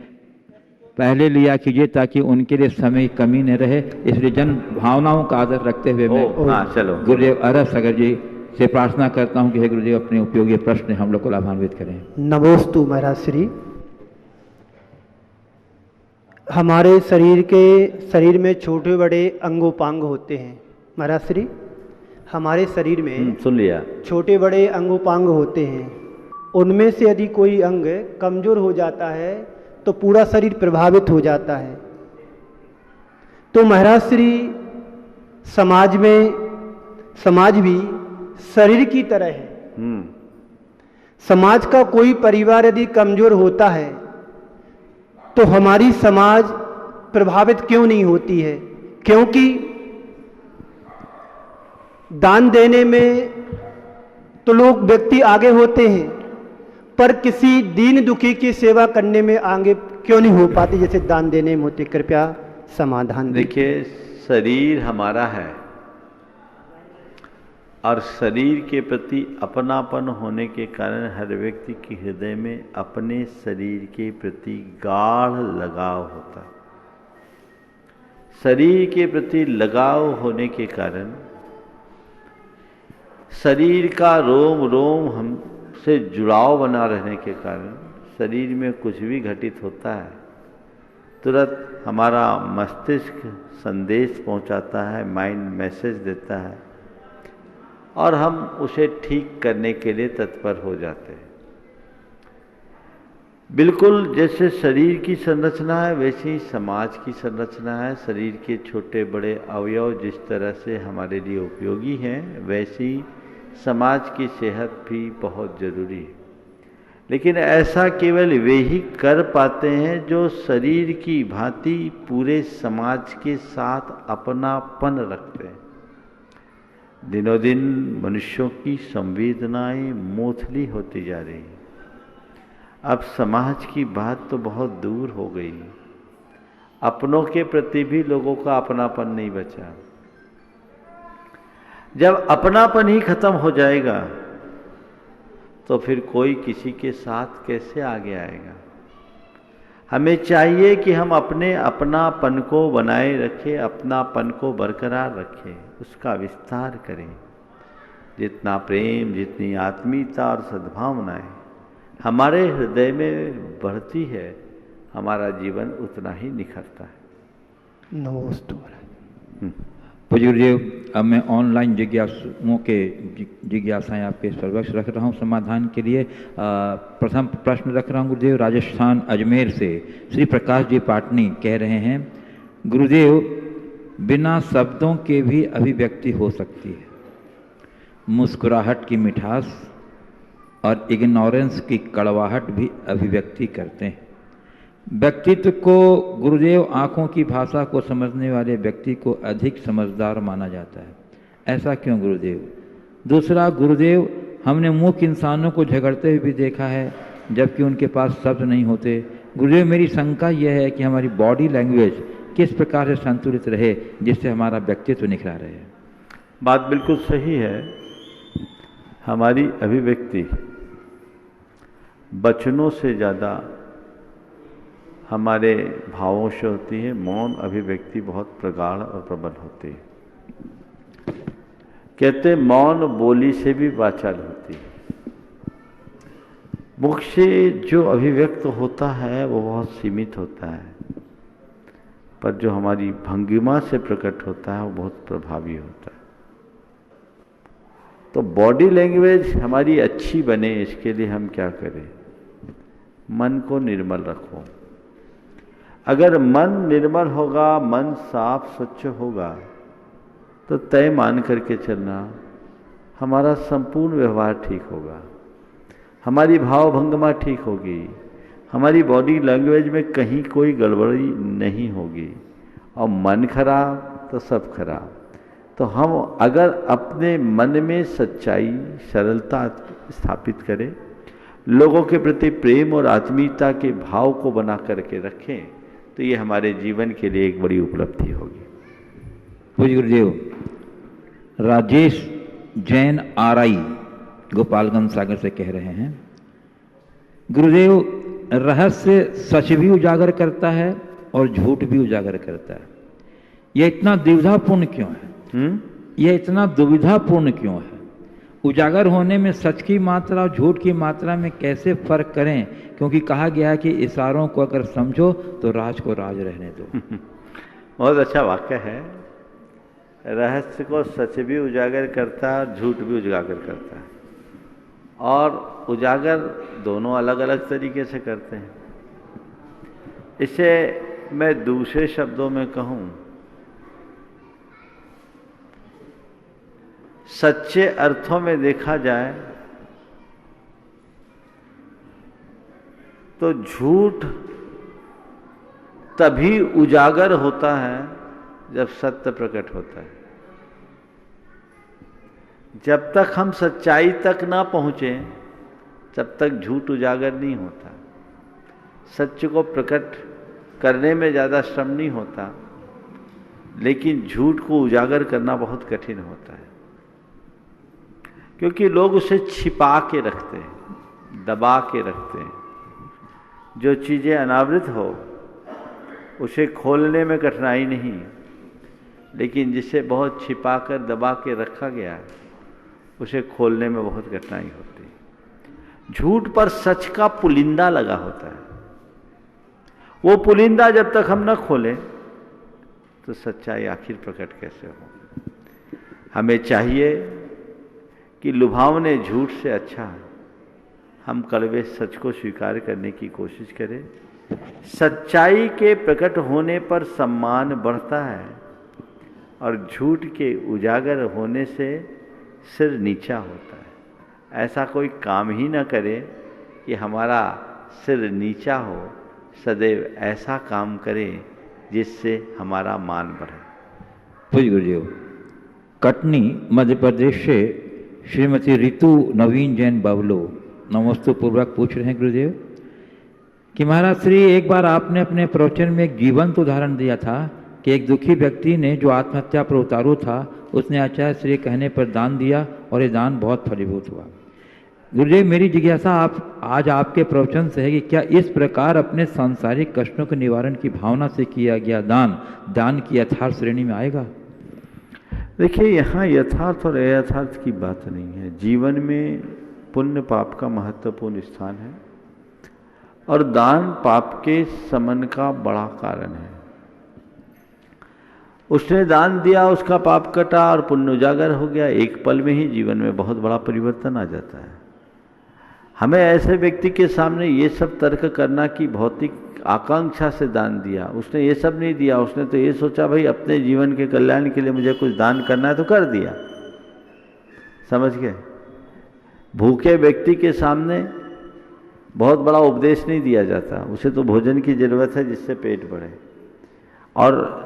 पहले लिया कीजिए ताकि उनके लिए समय की कमी न रहे। इसलिए जन भावनाओं का आदर रखते हुए मैं गुरुदेव अरहर सागर जी से प्रार्थना करता हूं कि हे गुरुदेव अपने उपयोगी प्रश्न हम लोग को लाभान्वित करें। नमोस्तु महाराज श्री। हमारे शरीर में छोटे बड़े अंगोपांग होते हैं महाराज श्री। हमारे शरीर में सुन लिया, छोटे बड़े अंगोपांग होते हैं। उनमें से यदि कोई अंग कमजोर हो जाता है तो पूरा शरीर प्रभावित हो जाता है। तो महाराज श्री, समाज भी शरीर की तरह है। समाज का कोई परिवार यदि कमजोर होता है तो हमारी समाज प्रभावित क्यों नहीं होती है? क्योंकि दान देने में तो लोग व्यक्ति आगे होते हैं, पर किसी दीन दुखी की सेवा करने में आगे क्यों नहीं हो पाते जैसे दान देने में होते? कृपया समाधान। देखिए, शरीर हमारा है और शरीर के प्रति अपनापन होने के कारण हर व्यक्ति के हृदय में अपने शरीर के प्रति गाढ़ लगाव होता है। शरीर के प्रति लगाव होने के कारण शरीर का रोम रोम हमसे जुड़ाव बना रहने के कारण शरीर में कुछ भी घटित होता है तुरंत हमारा मस्तिष्क संदेश पहुंचाता है, माइंड मैसेज देता है और हम उसे ठीक करने के लिए तत्पर हो जाते हैं। बिल्कुल जैसे शरीर की संरचना है वैसे ही समाज की संरचना है। शरीर के छोटे बड़े अवयव जिस तरह से हमारे लिए उपयोगी हैं वैसे ही समाज की सेहत भी बहुत जरूरी है। लेकिन ऐसा केवल वे ही कर पाते हैं जो शरीर की भांति पूरे समाज के साथ अपनापन रखते हैं। दिनों दिन मनुष्यों की संवेदनाएं मोथली होती जा रही हैं। अब समाज की बात तो बहुत दूर हो गई, अपनों के प्रति भी लोगों का अपनापन नहीं बचा। जब अपनापन ही खत्म हो जाएगा तो फिर कोई किसी के साथ कैसे आगे आएगा। हमें चाहिए कि हम अपने अपनापन को बनाए रखें, अपनापन को बरकरार रखें, उसका विस्तार करें। जितना प्रेम, जितनी आत्मीयता और सद्भावनाएं हमारे हृदय में बढ़ती है, हमारा जीवन उतना ही निखरता है। नमस्ते। पूज्य गुरुदेव, अब मैं ऑनलाइन जिज्ञासुओं के जिज्ञासाएं आपके सर्वक्ष रख रहा हूं समाधान के लिए। प्रथम प्रश्न रख रहा हूं गुरुदेव, राजस्थान अजमेर से श्री प्रकाश जी पाटनी कह रहे हैं, गुरुदेव बिना शब्दों के भी अभिव्यक्ति हो सकती है। मुस्कुराहट की मिठास और इग्नोरेंस की कड़वाहट भी अभिव्यक्ति करते हैं। व्यक्तित्व को गुरुदेव आँखों की भाषा को समझने वाले व्यक्ति को अधिक समझदार माना जाता है, ऐसा क्यों गुरुदेव? दूसरा, गुरुदेव हमने मूक इंसानों को झगड़ते हुए भी देखा है जबकि उनके पास शब्द नहीं होते। गुरुदेव मेरी शंका यह है कि हमारी बॉडी लैंग्वेज किस प्रकार से संतुलित रहे जिससे हमारा व्यक्तित्व निखरा रहे। बात बिल्कुल सही है। हमारी अभिव्यक्ति वचनों से ज़्यादा हमारे भावों से होती है। मौन अभिव्यक्ति बहुत प्रगाढ़ और प्रबल होती है। कहते मौन बोली से भी वाचाल होती है। मुख से जो अभिव्यक्त होता है वो बहुत सीमित होता है, पर जो हमारी भंगिमा से प्रकट होता है वो बहुत प्रभावी होता है। तो बॉडी लैंग्वेज हमारी अच्छी बने, इसके लिए हम क्या करें? मन को निर्मल रखो। अगर मन निर्मल होगा, मन साफ स्वच्छ होगा, तो तय मान करके चलना, हमारा संपूर्ण व्यवहार ठीक होगा, हमारी भावभंगिमा ठीक होगी, हमारी बॉडी लैंग्वेज में कहीं कोई गड़बड़ी नहीं होगी। और मन खराब तो सब खराब। तो हम अगर अपने मन में सच्चाई, सरलता स्थापित करें, लोगों के प्रति प्रेम और आत्मीयता के भाव को बना करके रखें, तो ये हमारे जीवन के लिए एक बड़ी उपलब्धि होगी। पूज्य गुरुदेव, राजेश जैन आरआई गोपालगंज सागर से कह रहे हैं, गुरुदेव रहस्य सच भी उजागर करता है और झूठ भी उजागर करता है। यह इतना दुविधापूर्ण क्यों है? यह इतना दुविधापूर्ण क्यों है? उजागर होने में सच की मात्रा और झूठ की मात्रा में कैसे फर्क करें? क्योंकि कहा गया है कि इशारों को अगर समझो तो राज को राज रहने दो। बहुत अच्छा वाक्य है। रहस्य को सच भी उजागर करता है और झूठ भी उजागर करता है, और उजागर दोनों अलग अलग तरीके से करते हैं। इसे मैं दूसरे शब्दों में कहूं, सच्चे अर्थों में देखा जाए तो झूठ तभी उजागर होता है जब सत्य प्रकट होता है। जब तक हम सच्चाई तक ना पहुंचे तब तक झूठ उजागर नहीं होता। सत्य को प्रकट करने में ज़्यादा श्रम नहीं होता, लेकिन झूठ को उजागर करना बहुत कठिन होता है, क्योंकि लोग उसे छिपा के रखते हैं, दबा के रखते हैं। जो चीज़ें अनावृत हो उसे खोलने में कठिनाई नहीं, लेकिन जिसे बहुत छिपा कर दबा के रखा गया है उसे खोलने में बहुत कठिनाई होती है। झूठ पर सच का पुलिंदा लगा होता है। वो पुलिंदा जब तक हम न खोलें तो सच्चाई आखिर प्रकट कैसे हो? हमें चाहिए कि लुभावने झूठ से अच्छा हम कड़वे सच को स्वीकार करने की कोशिश करें। सच्चाई के प्रकट होने पर सम्मान बढ़ता है और झूठ के उजागर होने से सिर नीचा होता है। ऐसा कोई काम ही न करे कि हमारा सिर नीचा हो, सदैव ऐसा काम करें जिससे हमारा मान बढ़े। पूज्य गुरुदेव, कटनी मध्य प्रदेश से श्रीमती ऋतु नवीन जैन बावलो नमस्ते पूर्वक पूछ रहे हैं गुरुदेव कि महाराज श्री, एक बार आपने अपने प्रवचन में एक जीवंत उदाहरण दिया था कि एक दुखी व्यक्ति ने जो आत्महत्या पर उतारू था, उसने आचार्य श्री कहने पर दान दिया और ये दान बहुत फलीभूत हुआ। गुरुदेव, मेरी जिज्ञासा आज आपके प्रवचन से है कि क्या इस प्रकार अपने सांसारिक कष्टों के निवारण की भावना से किया गया दान की यथार्थ श्रेणी में आएगा? देखिए, यहाँ यथार्थ और अयथार्थ की बात नहीं है। जीवन में पुण्य पाप का महत्वपूर्ण स्थान है और दान पाप के समन का बड़ा कारण है। उसने दान दिया, उसका पाप कटा और पुण्य उजागर हो गया। एक पल में ही जीवन में बहुत बड़ा परिवर्तन आ जाता है। हमें ऐसे व्यक्ति के सामने ये सब तर्क करना कि भौतिक आकांक्षा से दान दिया, उसने ये सब नहीं दिया, उसने तो ये सोचा भाई अपने जीवन के कल्याण के लिए मुझे कुछ दान करना है तो कर दिया, समझ गए। भूखे व्यक्ति के सामने बहुत बड़ा उपदेश नहीं दिया जाता, उसे तो भोजन की जरूरत है जिससे पेट बढ़े। और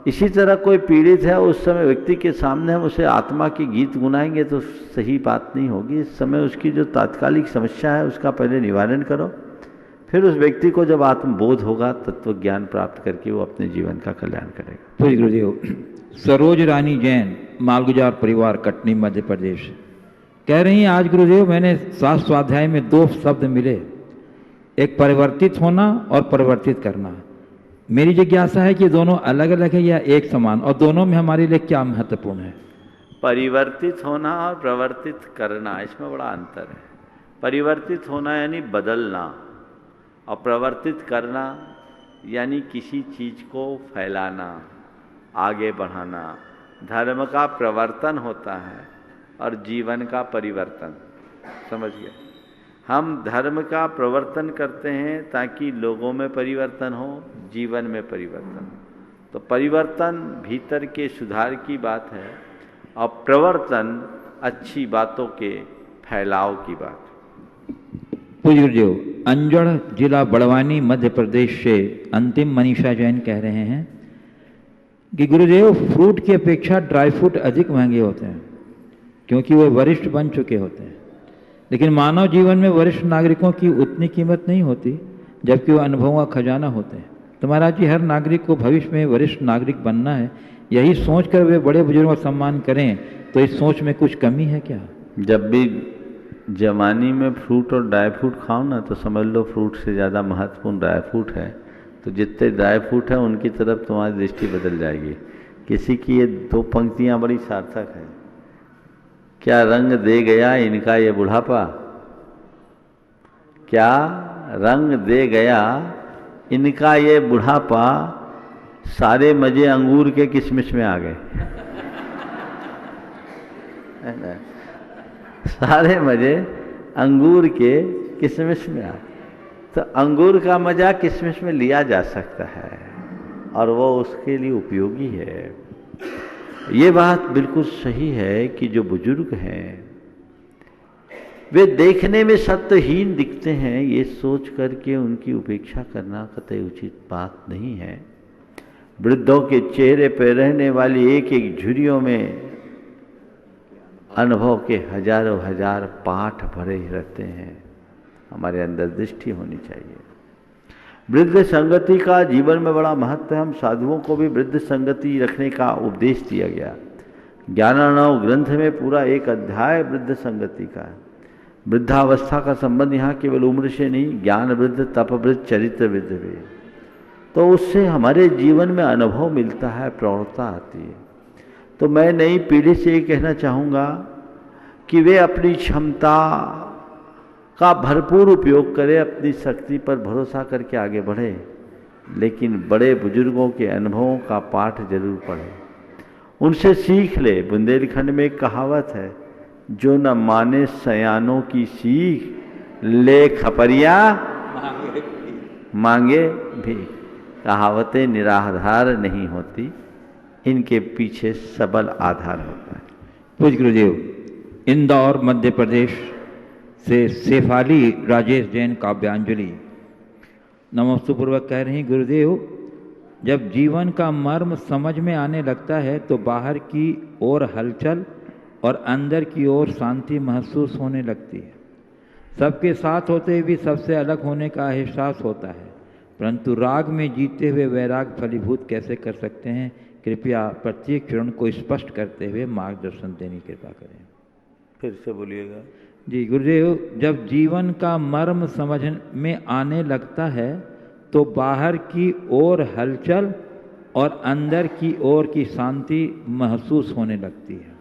इसी तरह कोई पीड़ित है, उस समय व्यक्ति के सामने हम उसे आत्मा की गीत गुनाएंगे तो सही बात नहीं होगी। इस समय उसकी जो तात्कालिक समस्या है उसका पहले निवारण करो, फिर उस व्यक्ति को जब आत्मबोध होगा तत्व ज्ञान प्राप्त करके वो अपने जीवन का कल्याण करेगा। तो गुरुदेव, सरोज रानी जैन, मालगुजार परिवार, कटनी, मध्य प्रदेश, कह रही हैं, आज गुरुदेव मैंने शास्त्र स्वाध्याय में 2 शब्द मिले, एक परिवर्तित होना और परिवर्तित करना। मेरी जिज्ञासा है कि दोनों अलग अलग है या एक समान, और दोनों में हमारे लिए क्या महत्वपूर्ण है? परिवर्तित होना और प्रवर्तित करना, इसमें बड़ा अंतर है। परिवर्तित होना यानी बदलना, और प्रवर्तित करना यानी किसी चीज को फैलाना, आगे बढ़ाना। धर्म का प्रवर्तन होता है और जीवन का परिवर्तन, समझ गए। हम धर्म का प्रवर्तन करते हैं ताकि लोगों में परिवर्तन हो, जीवन में परिवर्तन। तो परिवर्तन भीतर के सुधार की बात है और प्रवर्तन अच्छी बातों के फैलाव की बात। पूज्य गुरुदेव, अंजड़ जिला बड़वानी, मध्य प्रदेश से अंतिम मनीषा जैन कह रहे हैं कि गुरुदेव, फ्रूट की अपेक्षा ड्राई फ्रूट अधिक महंगे होते हैं क्योंकि वे वरिष्ठ बन चुके होते हैं, लेकिन मानव जीवन में वरिष्ठ नागरिकों की उतनी कीमत नहीं होती जबकि वह अनुभवों का खजाना होते हैं। तो महाराज जी, हर नागरिक को भविष्य में वरिष्ठ नागरिक बनना है, यही सोचकर वे बड़े बुजुर्गों का सम्मान करें, तो इस सोच में कुछ कमी है क्या? जब भी जवानी में फ्रूट और ड्राई फ्रूट खाओ ना तो समझ लो फ्रूट से ज़्यादा महत्वपूर्ण ड्राई फ्रूट है। तो जितने ड्राई फ्रूट है उनकी तरफ तुम्हारी दृष्टि बदल जाएगी। किसी की ये 2 पंक्तियाँ बड़ी सार्थक है, क्या रंग दे गया इनका ये बुढ़ापा, क्या रंग दे गया इनका ये बुढ़ापा, सारे मजे अंगूर के किशमिश में आ गए। सारे मजे अंगूर के किशमिश में आ गए। तो अंगूर का मजा किशमिश में लिया जा सकता है और वो उसके लिए उपयोगी है। ये बात बिल्कुल सही है कि जो बुजुर्ग हैं वे देखने में सत्यहीन दिखते हैं, ये सोच करके उनकी उपेक्षा करना कतई उचित बात नहीं है। वृद्धों के चेहरे पर रहने वाली एक एक झुर्रियों में अनुभव के हजारों हजार पाठ भरे रहते हैं। हमारे अंदर दृष्टि होनी चाहिए। वृद्ध संगति का जीवन में बड़ा महत्व है। हम साधुओं को भी वृद्ध संगति रखने का उपदेश दिया गया। ज्ञानार्णव ग्रंथ में पूरा एक अध्याय वृद्ध संगति का है। वृद्धावस्था का संबंध यहाँ केवल उम्र से नहीं, ज्ञान वृद्ध, तप वृद्ध, चरित्र वृद्ध भी। तो उससे हमारे जीवन में अनुभव मिलता है, प्रौढ़ता आती है। तो मैं नई पीढ़ी से ये कहना चाहूँगा कि वे अपनी क्षमता का भरपूर उपयोग करें, अपनी शक्ति पर भरोसा करके आगे बढ़े, लेकिन बड़े बुजुर्गों के अनुभवों का पाठ जरूर पढ़ें, उनसे सीख ले। बुंदेलखंड में एक कहावत है, जो न माने सयानों की सीख, ले खपरिया मांगे भी। कहावतें निराधार नहीं होती, इनके पीछे सबल आधार होता है। पूज्य गुरुदेव, इंदौर मध्य प्रदेश से शेफाली राजेश जैन काव्यांजलि नमस्तुपूर्वक कह रही, गुरुदेव, जब जीवन का मर्म समझ में आने लगता है तो बाहर की ओर हलचल और अंदर की ओर शांति महसूस होने लगती है। सबके साथ होते हुए भी सबसे अलग होने का एहसास होता है, परंतु राग में जीते हुए वैराग फलीभूत कैसे कर सकते हैं? कृपया प्रत्येक क्षण को स्पष्ट करते हुए मार्गदर्शन देने की कृपा करें। फिर से बोलिएगा। जी गुरुदेव, जब जीवन का मर्म समझ में आने लगता है तो बाहर की ओर हलचल और अंदर की ओर की शांति महसूस होने लगती है।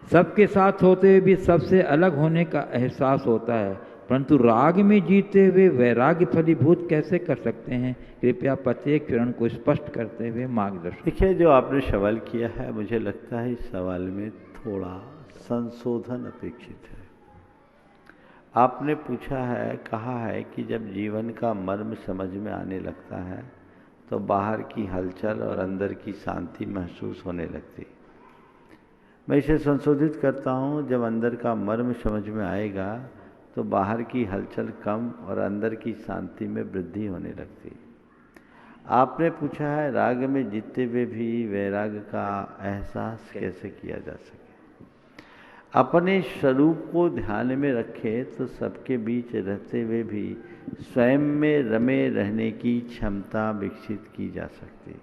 सबके साथ होते हुए भी सबसे अलग होने का एहसास होता है, परंतु राग में जीते हुए वैराग्य फलीभूत कैसे कर सकते हैं? कृपया प्रत्येक चरण को स्पष्ट करते हुए मार्गदर्शन। देखिए, जो आपने सवाल किया है, मुझे लगता है इस सवाल में थोड़ा संशोधन अपेक्षित है। आपने पूछा है, कहा है कि जब जीवन का मर्म समझ में आने लगता है तो बाहर की हलचल और अंदर की शांति महसूस होने लगती है। मैं इसे संशोधित करता हूँ, जब अंदर का मर्म समझ में आएगा तो बाहर की हलचल कम और अंदर की शांति में वृद्धि होने लगती है। आपने पूछा है, राग में जीते हुए भी वैराग्य का एहसास कैसे किया जा सके। अपने स्वरूप को ध्यान में रखें तो सबके बीच रहते हुए भी स्वयं में रमे रहने की क्षमता विकसित की जा सकती है।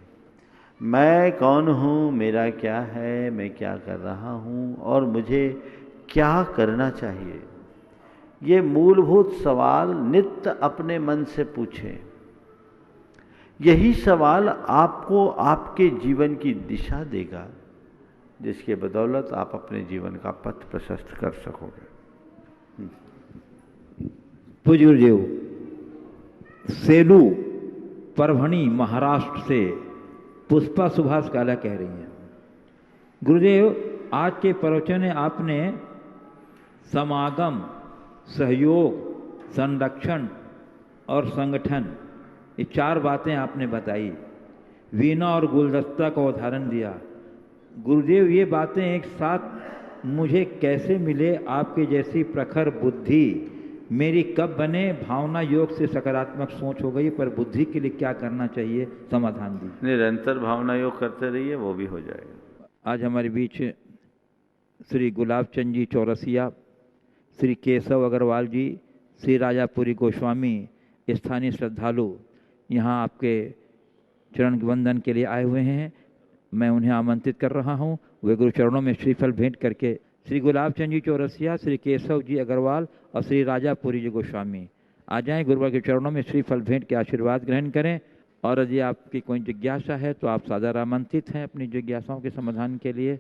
मैं कौन हूँ, मेरा क्या है, मैं क्या कर रहा हूँ और मुझे क्या करना चाहिए, ये मूलभूत सवाल नित्य अपने मन से पूछें। यही सवाल आपको आपके जीवन की दिशा देगा, जिसके बदौलत आप अपने जीवन का पथ प्रशस्त कर सकोगे। पूज्य गुरुदेव, सेलू परभणी महाराष्ट्र से पुष्पा सुभाष काला कह रही हैं, गुरुदेव आज के प्रवचन में आपने समागम, सहयोग, संरक्षण और संगठन, ये 4 बातें आपने बताई। वीणा और गुलदस्ता का उदाहरण दिया। गुरुदेव, ये बातें एक साथ मुझे कैसे मिले? आपके जैसी प्रखर बुद्धि मेरी कब बने? भावना योग से सकारात्मक सोच हो गई, पर बुद्धि के लिए क्या करना चाहिए? समाधान दीजिए। निरंतर भावना योग करते रहिए, वो भी हो जाएगा। आज हमारे बीच श्री गुलाब चंद जी चौरसिया, श्री केशव अग्रवाल जी, श्री राजापुरी गोस्वामी, स्थानीय श्रद्धालु यहाँ आपके चरण वंदन के लिए आए हुए हैं। मैं उन्हें आमंत्रित कर रहा हूँ, वे गुरु चरणों में श्रीफल भेंट करके, श्री गुलाब चंद जी चौरसिया, श्री केशव जी अग्रवाल और श्री राजापुरी जी गोस्वामी आ जाएं, गुरुवर के चरणों में श्रीफल भेंट के आशीर्वाद ग्रहण करें। और यदि आपकी कोई जिज्ञासा है तो आप सादर आमंत्रित हैं अपनी जिज्ञासाओं के समाधान के लिए।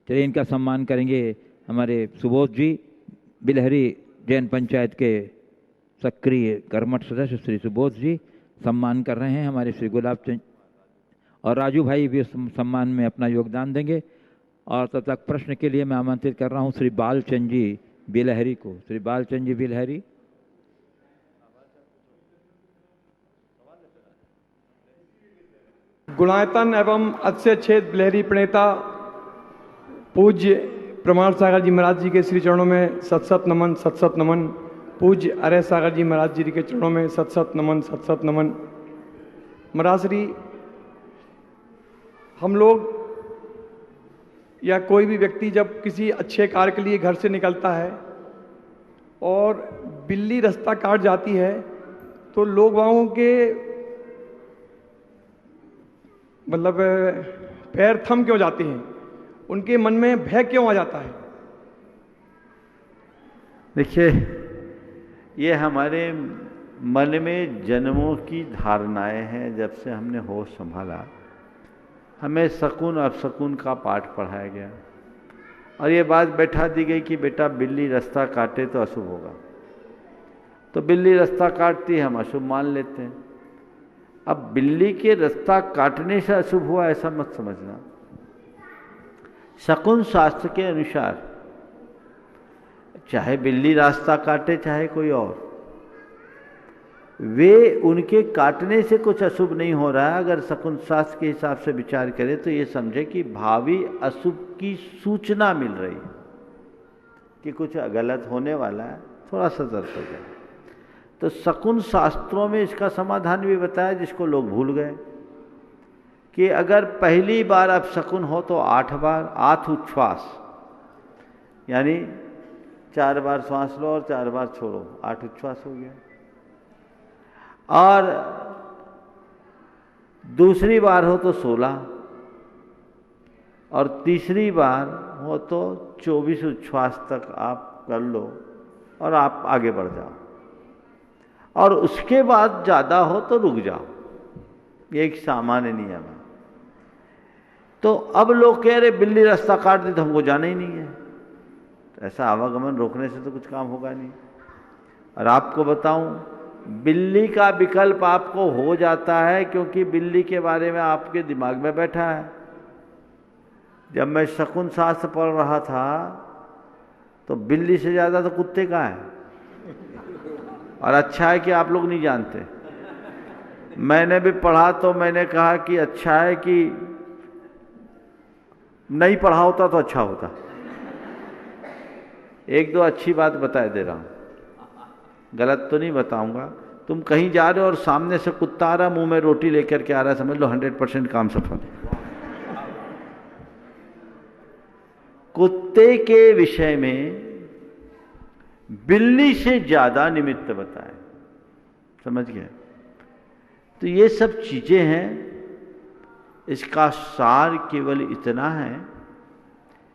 चलिए, इनका सम्मान करेंगे हमारे सुबोध जी, बिलहरी जैन पंचायत के सक्रिय कर्मठ सदस्य श्री सुबोध जी सम्मान कर रहे हैं हमारे श्री गुलाब चंद, और राजू भाई भी सम्मान में अपना योगदान देंगे। और तब तक प्रश्न के लिए मैं आमंत्रित कर रहा हूं श्री बालचंद जी बिलहरी को। श्री बालचंद जी बिलहरी। गुणायतन एवं अक्षय छेद बिलहरी प्रणेता पूज्य प्रमाण सागर जी महाराज जी के श्री चरणों में सत सत नमन, सत सत नमन। पूज्य अरय सागर जी महाराज जी के चरणों में सत सत नमन, सत सत नमन। महाराज श्री, हम लोग या कोई भी व्यक्ति जब किसी अच्छे कार्य के लिए घर से निकलता है और बिल्ली रास्ता काट जाती है तो लोग वहाँ के मतलब पैर थम क्यों जाते हैं, उनके मन में भय क्यों आ जाता है? देखिए, ये हमारे मन में जन्मों की धारणाएं हैं। जब से हमने होश संभाला, हमें शकुन अपशकुन का पाठ पढ़ाया गया और ये बात बैठा दी गई कि बेटा बिल्ली रास्ता काटे तो अशुभ होगा, तो बिल्ली रास्ता काटती है, हम अशुभ मान लेते हैं। अब बिल्ली के रास्ता काटने से अशुभ हुआ ऐसा मत समझना। शकुन शास्त्र के अनुसार चाहे बिल्ली रास्ता काटे चाहे कोई और, वे उनके काटने से कुछ अशुभ नहीं हो रहा है। अगर शकुन शास्त्र के हिसाब से विचार करें तो ये समझे कि भावी अशुभ की सूचना मिल रही है कि कुछ गलत होने वाला है, थोड़ा सतर्क हो जाए। तो शकुन शास्त्रों में इसका समाधान भी बताया जिसको लोग भूल गए कि अगर पहली बार अब शकुन हो तो 8 बार आठ उच्छ्वास, यानी 4 बार श्वास लो और 4 बार छोड़ो, 8 उच्छ्वास हो गया। और दूसरी बार हो तो 16, और तीसरी बार हो तो 24 उच्छ्वास तक आप कर लो और आप आगे बढ़ जाओ, और उसके बाद ज़्यादा हो तो रुक जाओ। ये एक सामान्य नियम है। तो अब लोग कह रहे बिल्ली रास्ता काट दी तो हमको जाना ही नहीं है, तो ऐसा आवागमन रोकने से तो कुछ काम होगा नहीं। और आपको बताऊं, बिल्ली का विकल्प आपको हो जाता है क्योंकि बिल्ली के बारे में आपके दिमाग में बैठा है। जब मैं शकुन शास्त्र पढ़ रहा था तो बिल्ली से ज़्यादा तो कुत्ते का है, और अच्छा है कि आप लोग नहीं जानते। मैंने भी पढ़ा तो मैंने कहा कि अच्छा है कि नहीं पढ़ा होता तो अच्छा होता। एक दो अच्छी बात बता दे रहा हूँ, गलत तो नहीं बताऊंगा। तुम कहीं जा रहे हो और सामने से कुत्ता आ रहा, मुंह में रोटी लेकर के आ रहा है, समझ लो 100% काम सफल। कुत्ते के विषय में बिल्ली से ज्यादा निमित्त बताए, समझ गए? तो ये सब चीजें हैं। इसका सार केवल इतना है,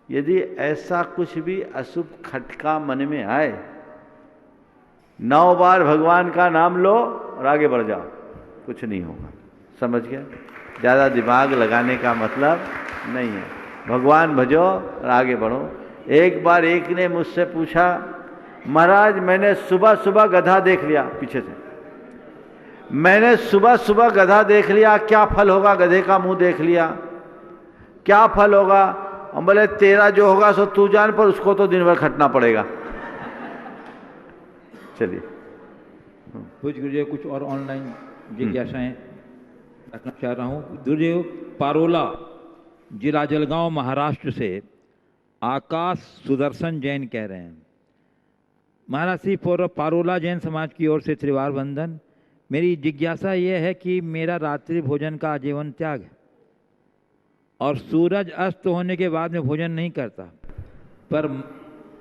यदि ऐसा कुछ भी अशुभ खटका मन में आए, 9 बार भगवान का नाम लो और आगे बढ़ जाओ, कुछ नहीं होगा। समझ गए? ज़्यादा दिमाग लगाने का मतलब नहीं है। भगवान भजो और आगे बढ़ो। एक बार एक ने मुझसे पूछा, महाराज मैंने सुबह सुबह गधा देख लिया, पीछे से मैंने सुबह सुबह गधा देख लिया, क्या फल होगा? गधे का मुंह देख लिया, क्या फल होगा? हम बोले तेरा जो होगा सो तू जान, पर उसको तो दिन भर खटना पड़ेगा। चलिए कुछ गुरुदेव, कुछ और ऑनलाइन जिज्ञासाएं रखना चाह रहा हूँ। गुरुदेव, पारोला जिला जलगांव महाराष्ट्र से आकाश सुदर्शन जैन कह रहे हैं, महाराज श्री पारोला जैन समाज की ओर से त्रिवार वंदन। मेरी जिज्ञासा ये है कि मेरा रात्रि भोजन का आजीवन त्याग है और सूरज अस्त होने के बाद में भोजन नहीं करता, पर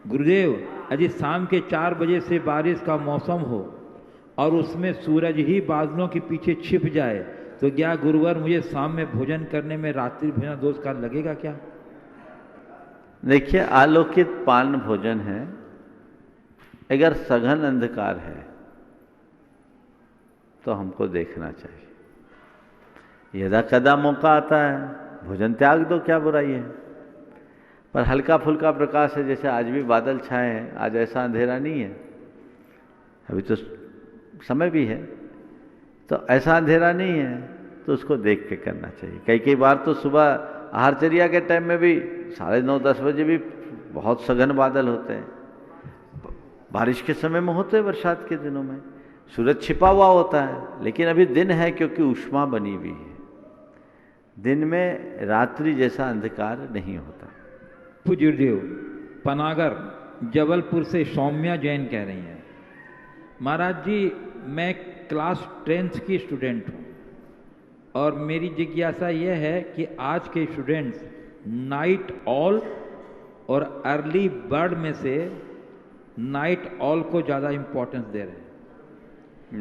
गुरुदेव यदि शाम के 4 बजे से बारिश का मौसम हो और उसमें सूरज ही बादलों के पीछे छिप जाए तो क्या गुरुवर मुझे शाम में भोजन करने में रात्रि भोजन दोष का लगेगा क्या? देखिए, आलोकित पान भोजन है। अगर सघन अंधकार है तो हमको देखना चाहिए। यदा कदा मौका आता है भोजन त्याग दो, क्या बुराई है। पर हल्का फुल्का प्रकाश है, जैसे आज भी बादल छाए हैं, आज ऐसा अंधेरा नहीं है, अभी तो समय भी है, तो ऐसा अंधेरा नहीं है, तो उसको देख के करना चाहिए। कई बार तो सुबह आहारचर्या के टाइम में भी 9:30-10 बजे भी बहुत सघन बादल होते हैं। बारिश के समय में होते हैं, बरसात के दिनों में सूरज छिपा हुआ होता है, लेकिन अभी दिन है क्योंकि ऊष्मा बनी हुई है। दिन में रात्रि जैसा अंधकार नहीं होता। गुरुदेव, पनागर जबलपुर से सौम्या जैन कह रही हैं, महाराज जी मैं क्लास 10th की स्टूडेंट हूँ और मेरी जिज्ञासा यह है कि आज के स्टूडेंट्स नाइट ऑल और अर्ली बर्ड में से नाइट ऑल को ज़्यादा इम्पोर्टेंस दे रहे हैं।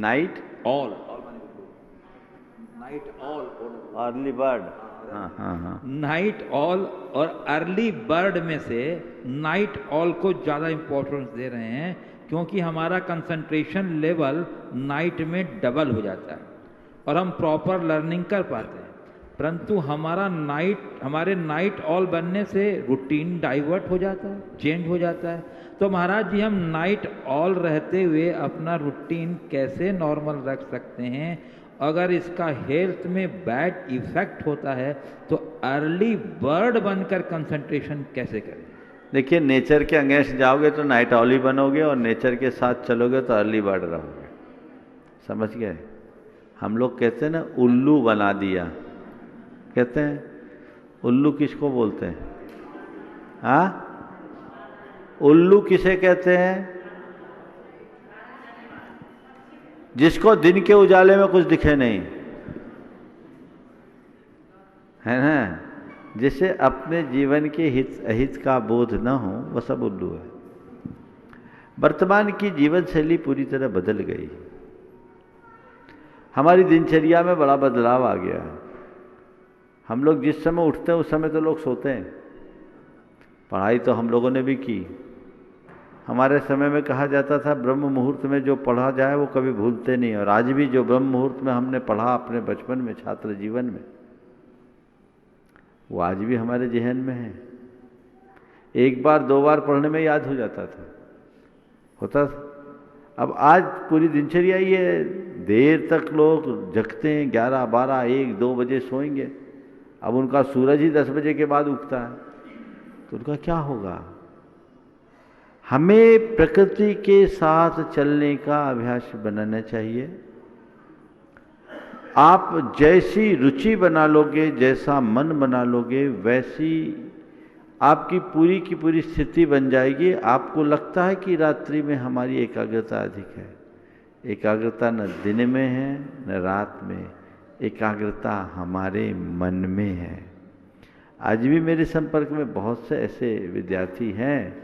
Night all, night all, early bird, हाँ। नाइट ऑल और अर्ली बर्ड में से नाइट ऑल को ज़्यादा इम्पोर्टेंस दे रहे हैं क्योंकि हमारा कंसंट्रेशन लेवल नाइट में डबल हो जाता है और हम प्रॉपर लर्निंग कर पाते हैं। परंतु हमारे नाइट ऑल बनने से रूटीन डाइवर्ट हो जाता है, चेंज हो जाता है। तो महाराज जी हम नाइट ऑल रहते हुए अपना रूटीन कैसे नॉर्मल रख सकते हैं? अगर इसका हेल्थ में बैड इफेक्ट होता है तो अर्ली बर्ड बनकर कंसंट्रेशन कैसे करें? देखिए, नेचर के अगेंस्ट जाओगे तो नाइट ऑल ही बनोगे और नेचर के साथ चलोगे तो अर्ली बर्ड रहोगे। समझ गए? हम लोग कहते हैं ना, उल्लू बना दिया, कहते हैं उल्लू किसको बोलते हैं? हाँ, उल्लू किसे कहते हैं? जिसको दिन के उजाले में कुछ दिखे नहीं, है ना, जिसे अपने जीवन के हित अहित का बोध न हो, वह सब उल्लू है। वर्तमान की जीवन शैली पूरी तरह बदल गई, हमारी दिनचर्या में बड़ा बदलाव आ गया है। हम लोग जिस समय उठते हैं उस समय तो लोग सोते हैं। पढ़ाई तो हम लोगों ने भी की। हमारे समय में कहा जाता था ब्रह्म मुहूर्त में जो पढ़ा जाए वो कभी भूलते नहीं। और आज भी जो ब्रह्म मुहूर्त में हमने पढ़ा अपने बचपन में, छात्र जीवन में, वो आज भी हमारे जहन में है। एक बार दो बार पढ़ने में याद हो जाता था, होता था। अब आज पूरी दिनचर्या ही है, देर तक लोग जगते हैं, 11, 12, 1, 2 बजे सोएंगे। अब उनका सूरज ही 10 बजे के बाद उगता है, तो उनका क्या होगा? हमें प्रकृति के साथ चलने का अभ्यास बनाना चाहिए। आप जैसी रुचि बना लोगे, जैसा मन बना लोगे, वैसी आपकी पूरी की पूरी स्थिति बन जाएगी। आपको लगता है कि रात्रि में हमारी एकाग्रता अधिक है। एकाग्रता न दिन में है न रात में, एकाग्रता हमारे मन में है। आज भी मेरे संपर्क में बहुत से ऐसे विद्यार्थी हैं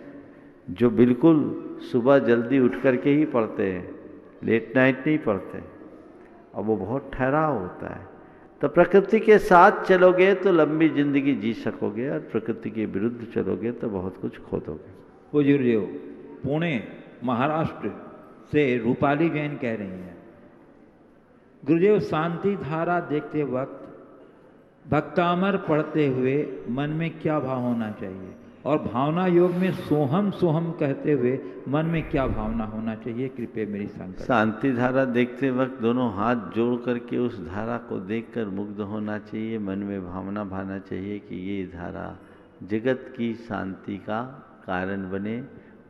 जो बिल्कुल सुबह जल्दी उठ करके ही पढ़ते हैं, लेट नाइट नहीं पढ़ते, और वो बहुत ठहराव होता है। तो प्रकृति के साथ चलोगे तो लंबी जिंदगी जी सकोगे, और प्रकृति के विरुद्ध चलोगे तो बहुत कुछ खो दोगे। पूज्य गुरुदेव, पुणे महाराष्ट्र से रूपाली जैन कह रही हैं, गुरुदेव शांति धारा देखते वक्त भक्तामर पढ़ते हुए मन में क्या भाव होना चाहिए, और भावना योग में सोहम सोहम कहते हुए मन में क्या भावना होना चाहिए, कृपया मेरी शंका। शांति धारा देखते वक्त दोनों हाथ जोड़ करके उस धारा को देखकर मुग्ध होना चाहिए। मन में भावना भाना चाहिए कि ये धारा जगत की शांति का कारण बने,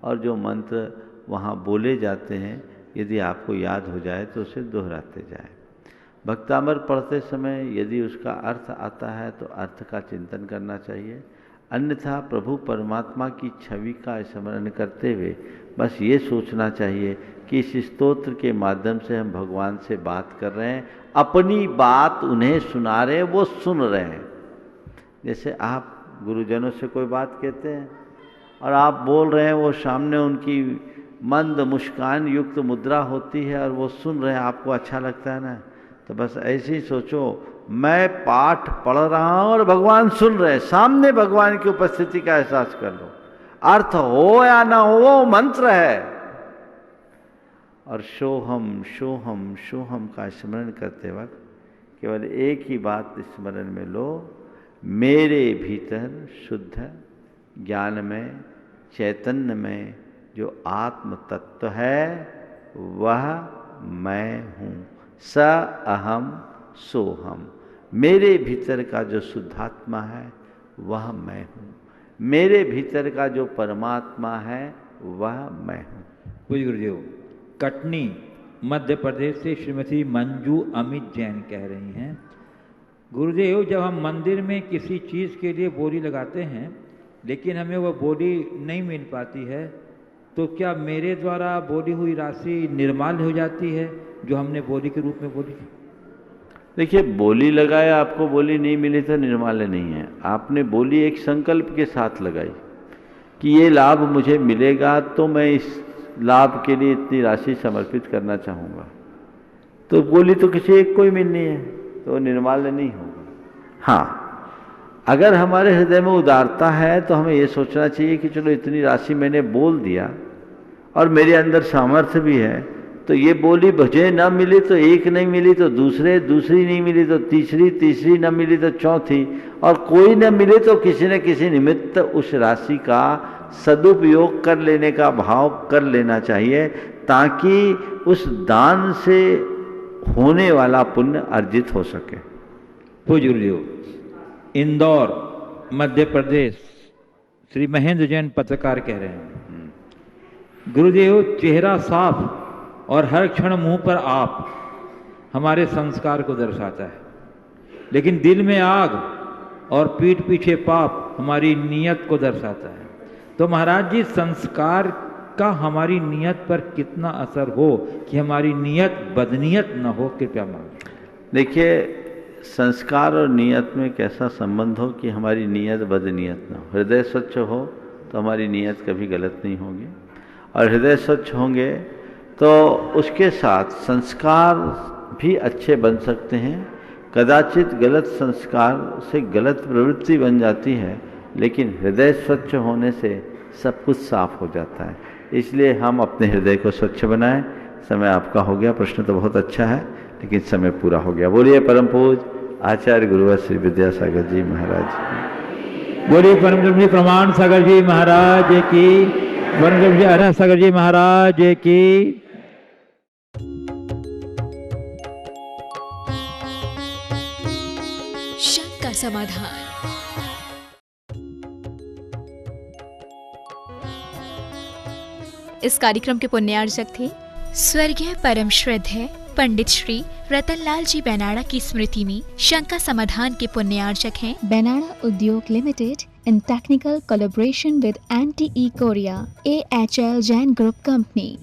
और जो मंत्र वहाँ बोले जाते हैं यदि आपको याद हो जाए तो उसे दोहराते जाए। भक्तामर पढ़ते समय यदि उसका अर्थ आता है तो अर्थ का चिंतन करना चाहिए, अन्यथा प्रभु परमात्मा की छवि का स्मरण करते हुए बस ये सोचना चाहिए कि इस स्तोत्र के माध्यम से हम भगवान से बात कर रहे हैं, अपनी बात उन्हें सुना रहे हैं, वो सुन रहे हैं। जैसे आप गुरुजनों से कोई बात कहते हैं और आप बोल रहे हैं, वो सामने उनकी मंद मुस्कान युक्त मुद्रा होती है और वो सुन रहे हैं, आपको अच्छा लगता है ना। तो बस ऐसे ही सोचो, मैं पाठ पढ़ रहा हूं और भगवान सुन रहे हैं, सामने भगवान की उपस्थिति का एहसास कर लो। अर्थ हो या ना हो वो मंत्र है। और सोहम सोहम सोहम का स्मरण करते वक्त केवल एक ही बात स्मरण में लो, मेरे भीतर शुद्ध ज्ञान में चैतन्य में जो आत्म तत्व है वह मैं हूँ। स अहम सोहम, मेरे भीतर का जो शुद्धात्मा है वह मैं हूँ, मेरे भीतर का जो परमात्मा है वह मैं हूँ। पूज्य गुरुदेव, कटनी मध्य प्रदेश से श्रीमती मंजू अमित जैन कह रही हैं, गुरुदेव जब हम मंदिर में किसी चीज़ के लिए बोली लगाते हैं लेकिन हमें वह बोली नहीं मिल पाती है, तो क्या मेरे द्वारा बोली हुई राशि निर्माल हो जाती है जो हमने बोली के रूप में बोली थी? देखिए, बोली लगाया, आपको बोली नहीं मिली तो निर्माल्य नहीं है। आपने बोली एक संकल्प के साथ लगाई कि ये लाभ मुझे मिलेगा तो मैं इस लाभ के लिए इतनी राशि समर्पित करना चाहूँगा, तो बोली तो किसी एक को ही मिलनी है, तो निर्माल्य नहीं होगा। हाँ, अगर हमारे हृदय में उदारता है तो हमें ये सोचना चाहिए कि चलो इतनी राशि मैंने बोल दिया और मेरे अंदर सामर्थ्य भी है, तो ये बोली मुझे न मिली तो एक नहीं मिली तो दूसरी नहीं मिली तो तीसरी न मिली तो चौथी, और कोई न मिले तो किसी न किसी निमित्त उस राशि का सदुपयोग कर लेने का भाव कर लेना चाहिए, ताकि उस दान से होने वाला पुण्य अर्जित हो सके। पूज्य गुरुदेव, इंदौर मध्य प्रदेश श्री महेंद्र जैन पत्रकार कह रहे हैं, गुरुदेव चेहरा साफ और हर क्षण मुंह पर आप हमारे संस्कार को दर्शाता है, लेकिन दिल में आग और पीठ पीछे पाप हमारी नीयत को दर्शाता है। तो महाराज जी, संस्कार का हमारी नीयत पर कितना असर हो कि हमारी नीयत बदनीयत न हो, कृपया मांगे। देखिए, संस्कार और नियत में कैसा संबंध हो कि हमारी नीयत बदनीयत न हो। हृदय स्वच्छ हो तो हमारी नीयत कभी गलत नहीं होगी, और हृदय स्वच्छ होंगे तो उसके साथ संस्कार भी अच्छे बन सकते हैं, कदाचित गलत संस्कार से गलत प्रवृत्ति बन जाती है, लेकिन हृदय स्वच्छ होने से सब कुछ साफ हो जाता है। इसलिए हम अपने हृदय को स्वच्छ बनाएं। समय आपका हो गया, प्रश्न तो बहुत अच्छा है लेकिन समय पूरा हो गया। बोलिए परम पूज्य आचार्य गुरुवर श्री विद्यासागर जी महाराज। बोलिए परम श्री प्रमाण सागर जी महाराज की, परम श्री अरह सागर जी महाराज की। शंका समाधान। इस कार्यक्रम के पुण्यार्चक थे स्वर्गीय परम श्रद्धेय पंडित श्री रतनलाल जी बेनाड़ा की स्मृति में शंका समाधान के पुण्यार्चक हैं बेनाड़ा उद्योग limited in technical collaboration with NTE Korea, AHL Jain Group Company.